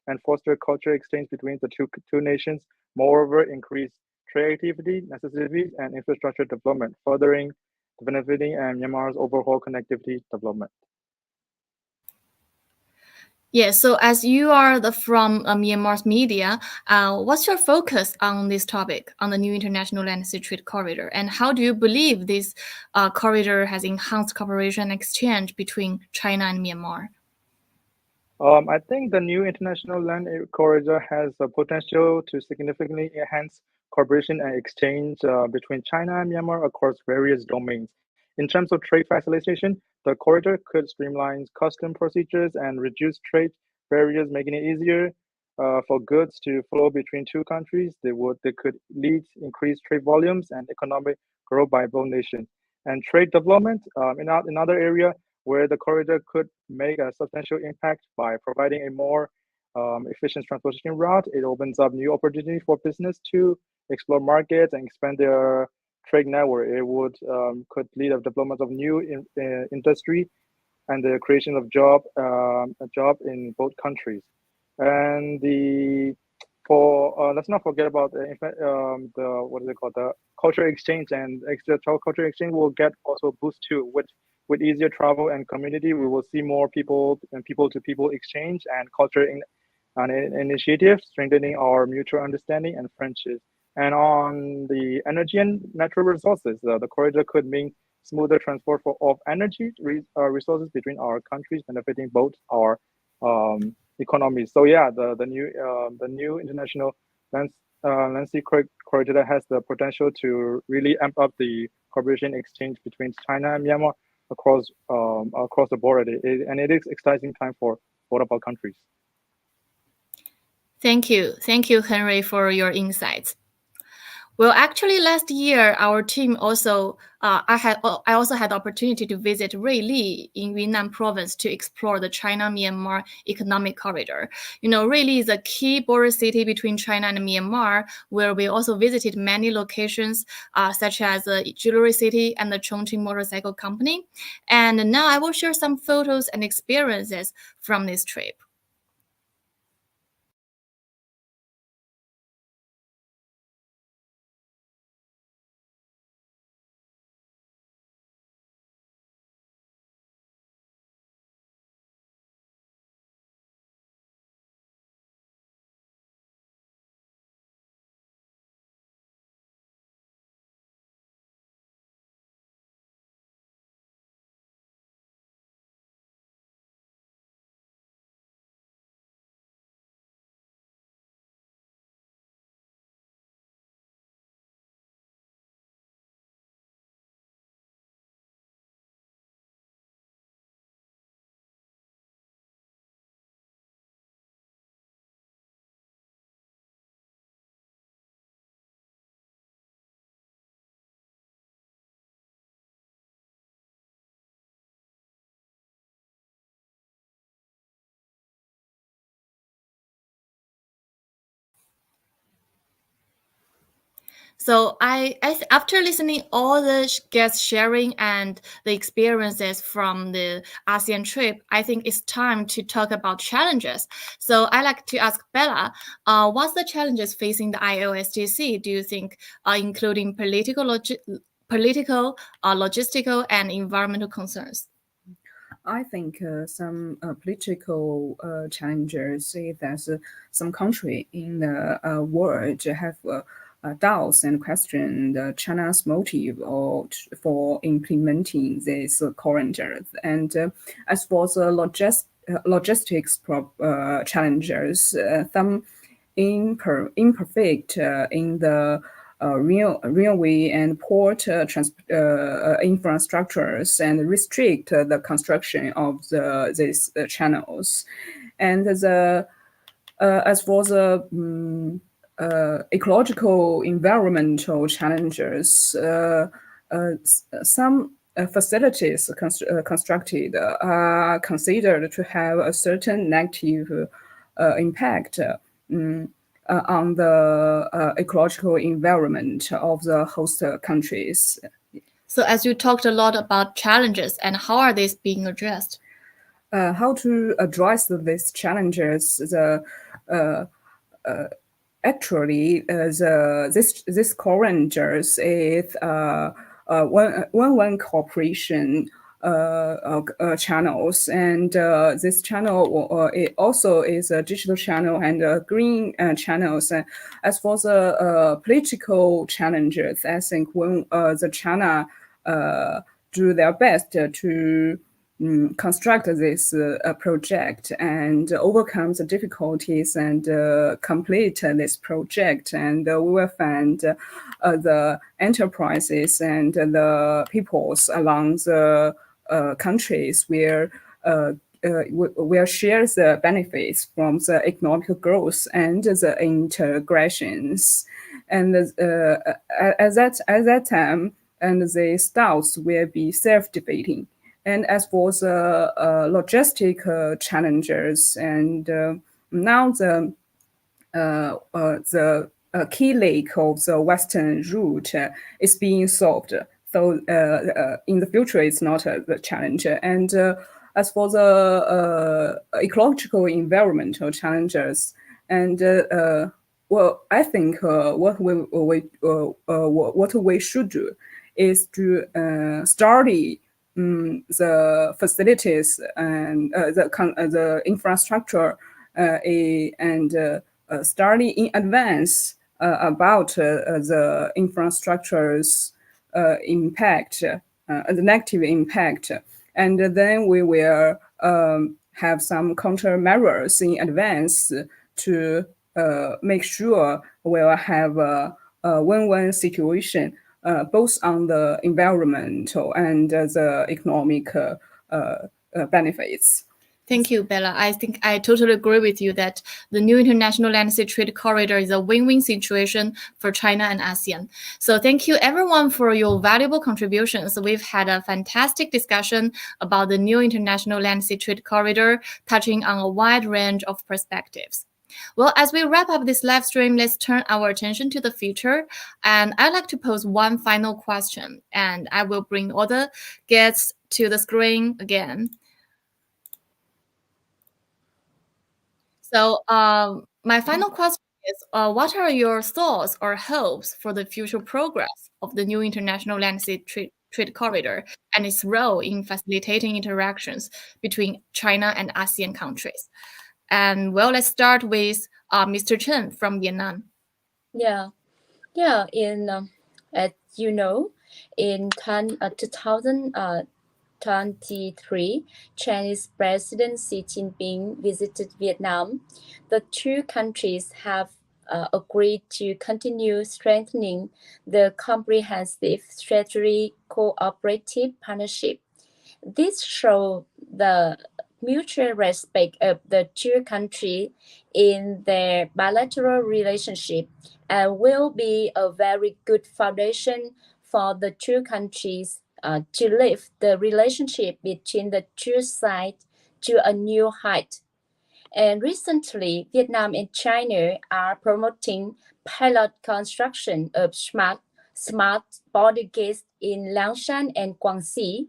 And foster cultural exchange between the two nations. Moreover, increase trade activity, necessities, and infrastructure development, furthering benefiting Myanmar's overall connectivity development. Yeah, so as you are from Myanmar's media, what's your focus on this topic, on the new international land sea trade corridor? And how do you believe this corridor has enhanced cooperation and exchange between China and Myanmar? I think the new international land corridor has the potential to significantly enhance cooperation and exchange between China and Myanmar across various domains. In terms of trade facilitation, the corridor could streamline custom procedures and reduce trade barriers, making it easier for goods to flow between two countries. They could lead increased trade volumes and economic growth by both nations. And trade development in another area, where the corridor could make a substantial impact by providing a more efficient transportation route. It opens up new opportunities for business to explore markets and expand their trade network. It would could lead to development of new industry and the creation of a job in both countries. And let's not forget about the what is it called, the cultural exchange, and extra cultural exchange will get also a boost too. With easier travel and community, we will see more people and people-to-people exchange and culture initiatives, strengthening our mutual understanding and friendship. And on the energy and natural resources, the corridor could mean smoother transport of energy resources between our countries, benefiting both our economies. So yeah, the new international landscape corridor has the potential to really amp up the cooperation exchange between China and Myanmar across the border. And it is exciting time for both of our countries. Thank you, Henry, for your insights. Well, actually, last year our team also I also had the opportunity to visit Ruili in Yunnan province to explore the China-Myanmar economic corridor. You know, Ruili is a key border city between China and Myanmar, where we also visited many locations such as the Jewelry City and the Chongqing Motorcycle Company. And now I will share some photos and experiences from this trip. So after listening all the guest sharing and the experiences from the ASEAN trip, I think it's time to talk about challenges. So I like to ask Bella, what's the challenges facing the ILSTC? Do you think, including political, logistical, and environmental concerns? I think some political challenges is that some country in the world have doubts and question China's motive for implementing this corridor. And as for the logistics challenges, some imperfect in the railway and port infrastructures and restrict the construction of these channels. And as for the ecological environmental challenges, some facilities constructed are considered to have a certain negative impact on the ecological environment of the host countries. So as you talked a lot about challenges, and how are these being addressed? How to address these challenges? Actually, this corridors is one cooperation channels, and this channel it also is a digital channel and a green channels. As for the political challenges, I think when the China do their best to construct this project and overcome the difficulties and complete this project, and we will find the enterprises and the peoples along the countries where share the benefits from the economic growth and the integrations. And at that time, and the doubts will be self-defeating. And as for the logistic challenges, and now the key lake of the western route is being solved. So in the future, it's not the challenge. And as for the ecological environmental challenges, and well, I think what we should do is to study the facilities and the infrastructure and study in advance about the infrastructure's impact, the negative impact, and then we will have some countermeasures in advance to make sure we'll have a win-win situation, both on the environmental and the economic benefits. Thank you, Bella. I think I totally agree with you that the new international land sea trade corridor is a win-win situation for China and ASEAN. So thank you everyone for your valuable contributions. We've had a fantastic discussion about the new international land sea trade corridor, touching on a wide range of perspectives. Well, as we wrap up this live stream, let's turn our attention to the future. And I'd like to pose one final question, and I will bring all the guests to the screen again. So my final question is, what are your thoughts or hopes for the future progress of the new international land sea trade corridor and its role in facilitating interactions between China and ASEAN countries? And well, let's start with Mr. Chen from Vietnam. Yeah. As you know, in 2023, Chinese President Xi Jinping visited Vietnam. The two countries have agreed to continue strengthening the comprehensive strategic cooperative partnership. This shows the mutual respect of the two countries in their bilateral relationship and will be a very good foundation for the two countries to lift the relationship between the two sides to a new height. And recently, Vietnam and China are promoting pilot construction of smart border gates in Liangshan and Guangxi,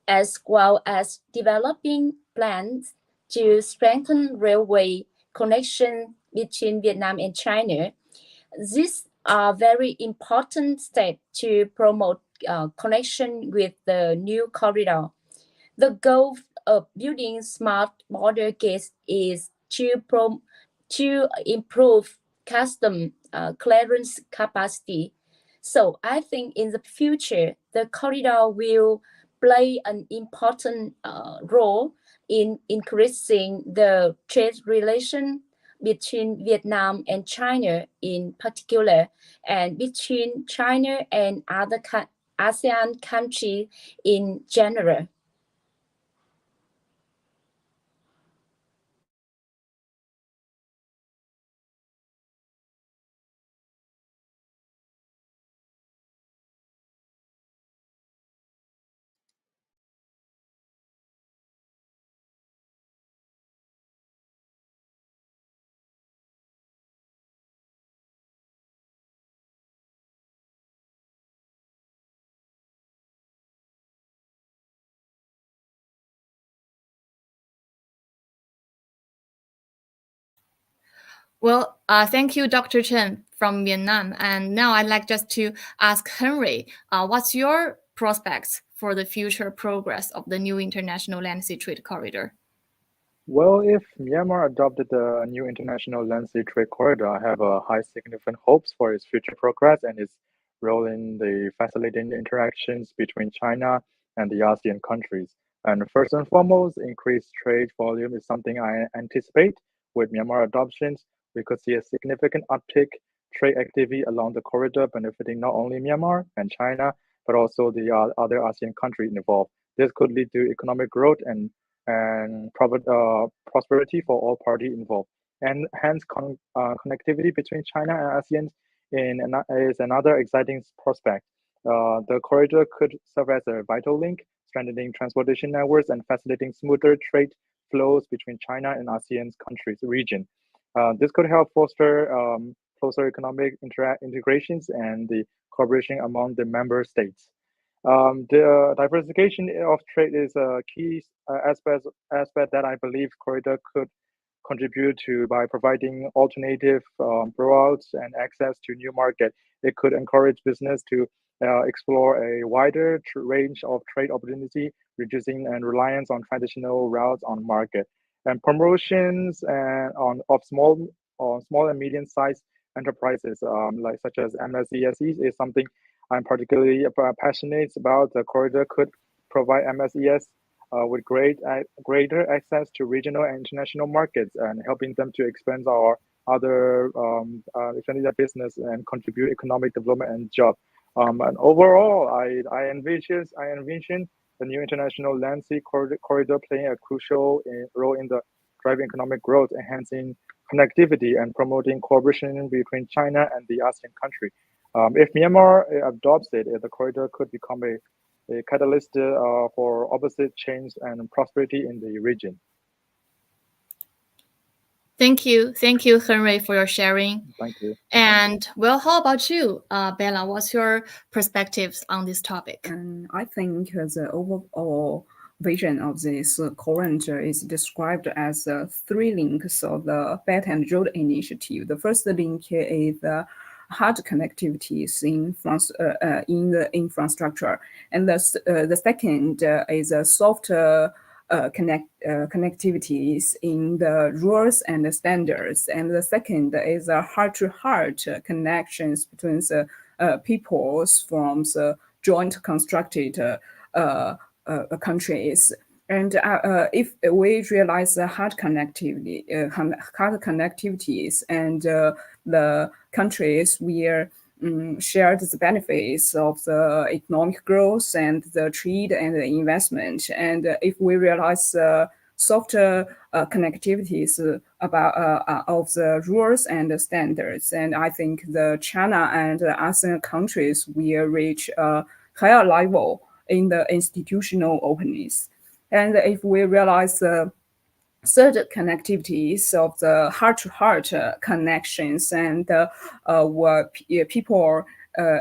as well as developing plans to strengthen railway connection between Vietnam and China. These are very important steps to promote connection with the new corridor. The goal of building smart border gates is to improve custom clearance capacity. So I think in the future, the corridor will play an important role in increasing the trade relation between Vietnam and China in particular, and between China and other ASEAN countries in general. Well, thank you, Dr. Chen from Vietnam. And now I'd like just to ask Henry, what's your prospects for the future progress of the new international land sea trade corridor? Well, if Myanmar adopted the new international land sea trade corridor, I have a high significant hopes for its future progress and its role in the facilitating interactions between China and the ASEAN countries. And first and foremost, increased trade volume is something I anticipate. With Myanmar adoptions, we could see a significant uptick trade activity along the corridor, benefiting not only Myanmar and China, but also the other ASEAN countries involved. This could lead to economic growth and prosperity for all parties involved. And hence, connectivity between China and ASEAN is another exciting prospect. The corridor could serve as a vital link strengthening transportation networks, and facilitating smoother trade flows between China and ASEAN's countries region. This could help foster closer economic integrations and the cooperation among the member states. The diversification of trade is a key aspect that I believe corridor could contribute to by providing alternative routes and access to new market. It could encourage business to explore a wider range of trade opportunity, reducing and reliance on traditional routes on market. And promotions of small and medium-sized enterprises, like such as MSESEs, is something I'm particularly passionate about. The corridor could provide MSES with greater access to regional and international markets and helping them to expand our expanding their business and contribute economic development and job. And overall, I envision the new international land sea corridor playing a crucial role in the driving economic growth, enhancing connectivity, and promoting cooperation between China and the ASEAN country. If Myanmar adopts it, the corridor could become a catalyst for opposite change and prosperity in the region. Thank you, Henry, for your sharing. Thank you. And well, how about you, Bella? What's your perspectives on this topic? I think the overall vision of this corridor is described as three links of the Belt and Road Initiative. The first link is the hard connectivities in the infrastructure, and the second is a soft connectivities in the rules and the standards, and the second is a heart-to-heart connections between the peoples from the joint constructed countries. And if we realize the hard connectivities and the countries where share the benefits of the economic growth and the trade and the investment, and if we realize softer connectivities about of the rules and the standards, and I think the China and the ASEAN countries will reach a higher level in the institutional openness. And if we realize the third connectivities of the heart-to-heart connections, and people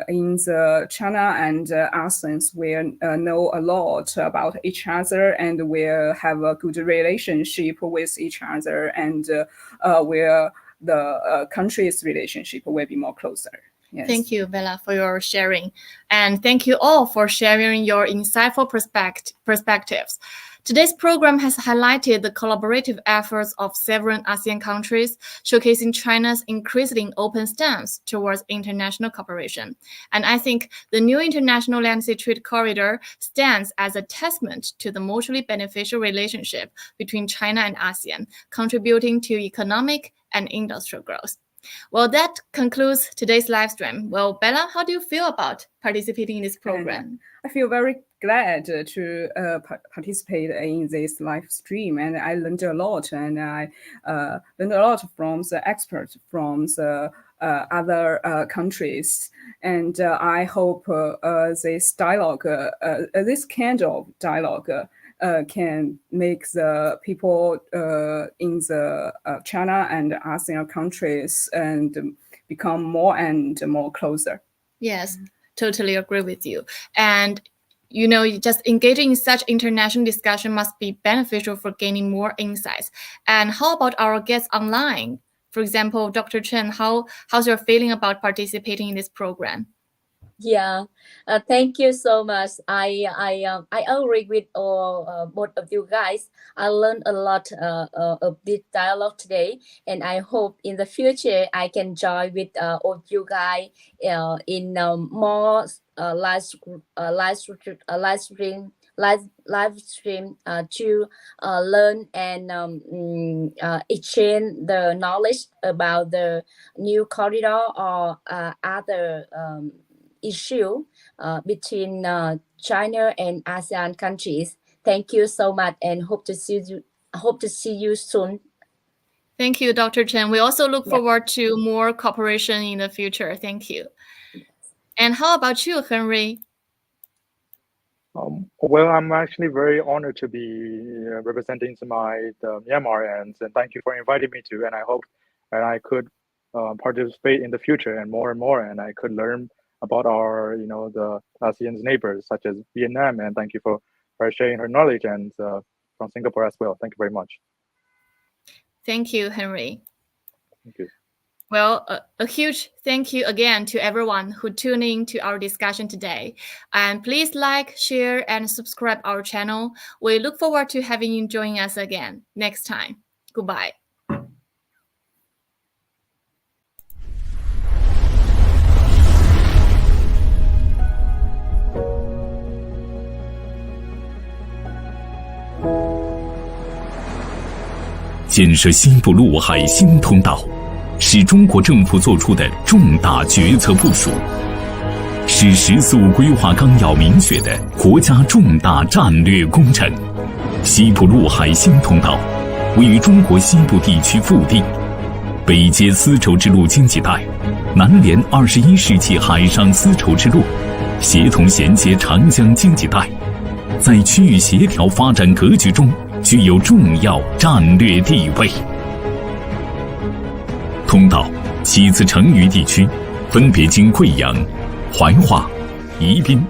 in the China and ASEAN will know a lot about each other and will have a good relationship with each other, and where the country's relationship will be more closer. Yes. Thank you, Bella, for your sharing. And thank you all for sharing your insightful perspectives. Today's program has highlighted the collaborative efforts of several ASEAN countries, showcasing China's increasingly open stance towards international cooperation. And I think the new International Land Sea Trade Corridor stands as a testament to the mutually beneficial relationship between China and ASEAN, contributing to economic and industrial growth. Well, that concludes today's live stream. Well, Bella, how do you feel about participating in this program? I feel very glad to participate in this live stream, and I learned a lot, and I learned a lot from the experts from the other countries, and I hope this dialogue, this kind of dialogue, can make the people in the China and ASEAN countries and become more and more closer. Yes, totally agree with you. And you know, just engaging in such international discussion must be beneficial for gaining more insights. And how about our guests online? For example, Dr. Chen, how's your feeling about participating in this program? Yeah, thank you so much. I agree with both of you guys. I learned a lot of this dialogue today, and I hope in the future I can join with all of you guys in more live stream to learn and exchange the knowledge about the new corridor or other issue between China and ASEAN countries. Thank you so much, and hope to see you soon. Thank you, Dr. Chen. We also look forward to more cooperation in the future. Thank you. And how about you, Henry? Well, I'm actually very honored to be representing Myanmar, and thank you for inviting me to. And I hope that I could participate in the future and more, and I could learn about our, the ASEAN's neighbors such as Vietnam. And thank you for sharing her knowledge, and from Singapore as well. Thank you very much. Thank you, Henry. Thank you. Well, a huge thank you again to everyone who tuned in to our discussion today. And please like, share, and subscribe our channel. We look forward to having you join us again next time. Goodbye.建设西部陆海新通道，是中国政府做出的重大决策部署，是“十四五”规划纲要明确的国家重大战略工程。西部陆海新通道位于中国西部地区腹地，北接丝绸之路经济带，南连21世纪海上丝绸之路，协同衔接长江经济带，在区域协调发展格局中具有重要战略地位。通道起自成渝地区，分别经贵阳、怀化、宜宾，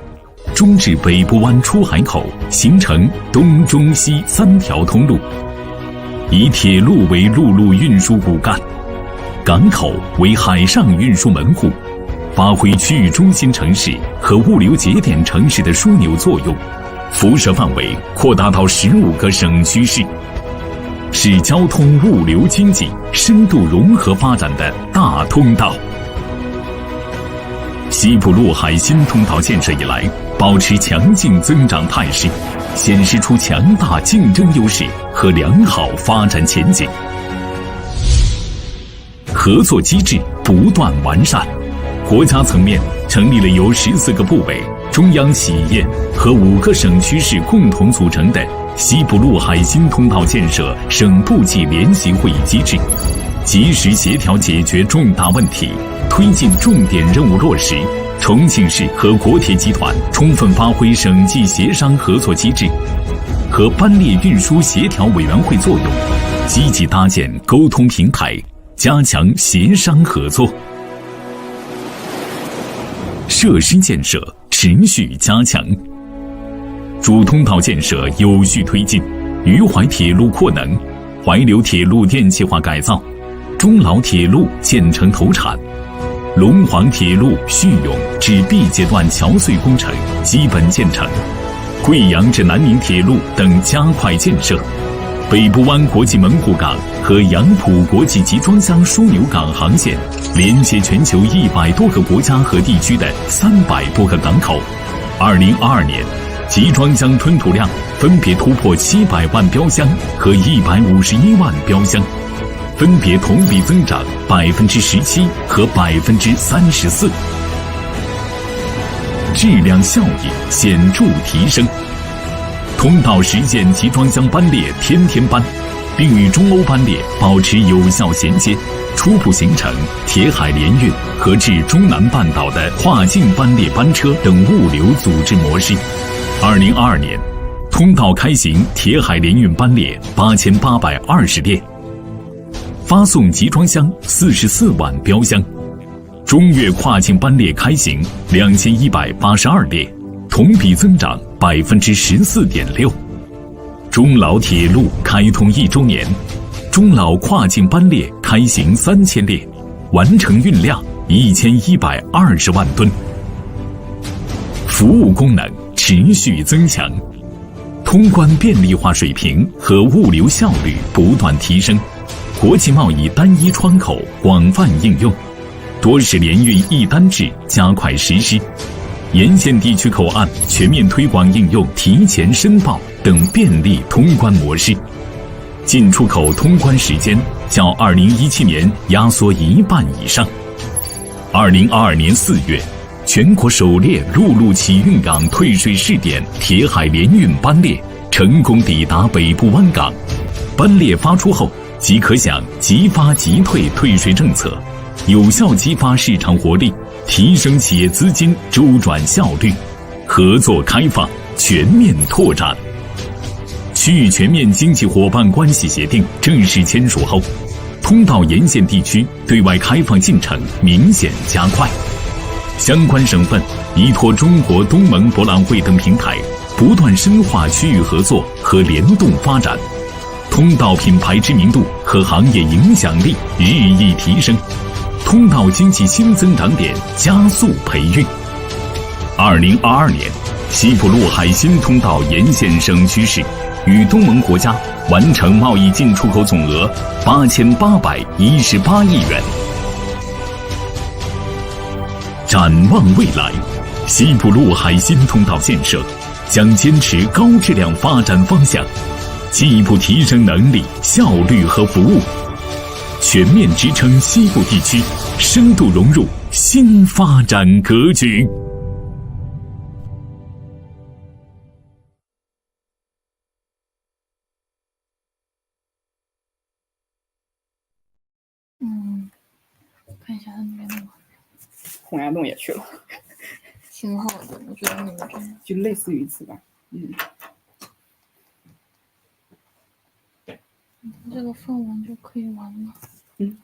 中至北部湾出海口，形成东中西3条通路。以铁路为陆路运输骨干，港口为海上运输门户，发挥区域中心城市和物流节点城市的枢纽作用，辐射范围扩大到15个省区市，是交通物流经济深度融合发展的大通道。西部陆海新通道建设以来，保持强劲增长态势，显示出强大竞争优势和良好发展前景。合作机制不断完善，国家层面成立了由14个部委、中央企业和5个省区市共同组成的西部陆海新通道建设省部级联席会议机制，及时协调解决重大问题，推进重点任务落实。重庆市和国铁集团充分发挥省际协商合作机制和班列运输协调委员会作用，积极搭建沟通平台，加强协商合作。设施建设持续加强，主通道建设有序推进，渝怀铁路扩能，怀流铁路电气化改造，中老铁路建成投产，龙黄铁路叙永至 B 阶段桥隧工程基本建成，贵阳至南宁铁路等加快建设，北部湾国际门户港和杨浦国际集装箱枢纽港航线连接全球100多个国家和地区的300多个港口。2022年，集装箱吞吐量分别突破700万标箱和151万标箱，分别同比增长17%和34%，质量效益显著提升。通道实现集装箱班列天天班，并与中欧班列保持有效衔接，初步形成铁海联运和至中南半岛的跨境班列班车等物流组织模式。2022年，通道开行铁海联运班列8820列，发送集装箱44万标箱，中越跨境班列开行2182列，同比增长14.6%。中老铁路开通1周年，中老跨境班列开行3000列，完成运量1120万吨。服务功能持续增强，通关便利化水平和物流效率不断提升，国际贸易单一窗口广泛应用，多式联运一单制加快实施，沿线地区口岸全面推广应用提前申报等便利通关模式，进出口通关时间较2017年压缩1半以上。2022年4月，全国首列陆路起运港退税试点铁海联运班列成功抵达北部湾港，班列发出后即可享即发即退退税政策，有效激发市场活力，提升企业资金周转效率。合作开放全面拓展。区域全面经济伙伴关系协定正式签署后，通道沿线地区对外开放进程明显加快。相关省份依托中国东盟博览会等平台，不断深化区域合作和联动发展，通道品牌知名度和行业影响力日益提升，通道经济新增长点加速培育。2022年，西部陆海新通道沿线省区市与东盟国家完成贸易进出口总额8818亿元。展望未来，西部陆海新通道建设将坚持高质量发展方向，进一步提升能力、效率和服务，全面支撑西部地区深度融入新发展格局。看一下他那边的吗？洪崖洞也去了，挺好的，我觉得你们这样就类似于此吧。这个放完就可以玩了。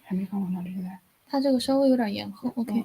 还没放完呢，这是在。它这个稍微有点延后。OK，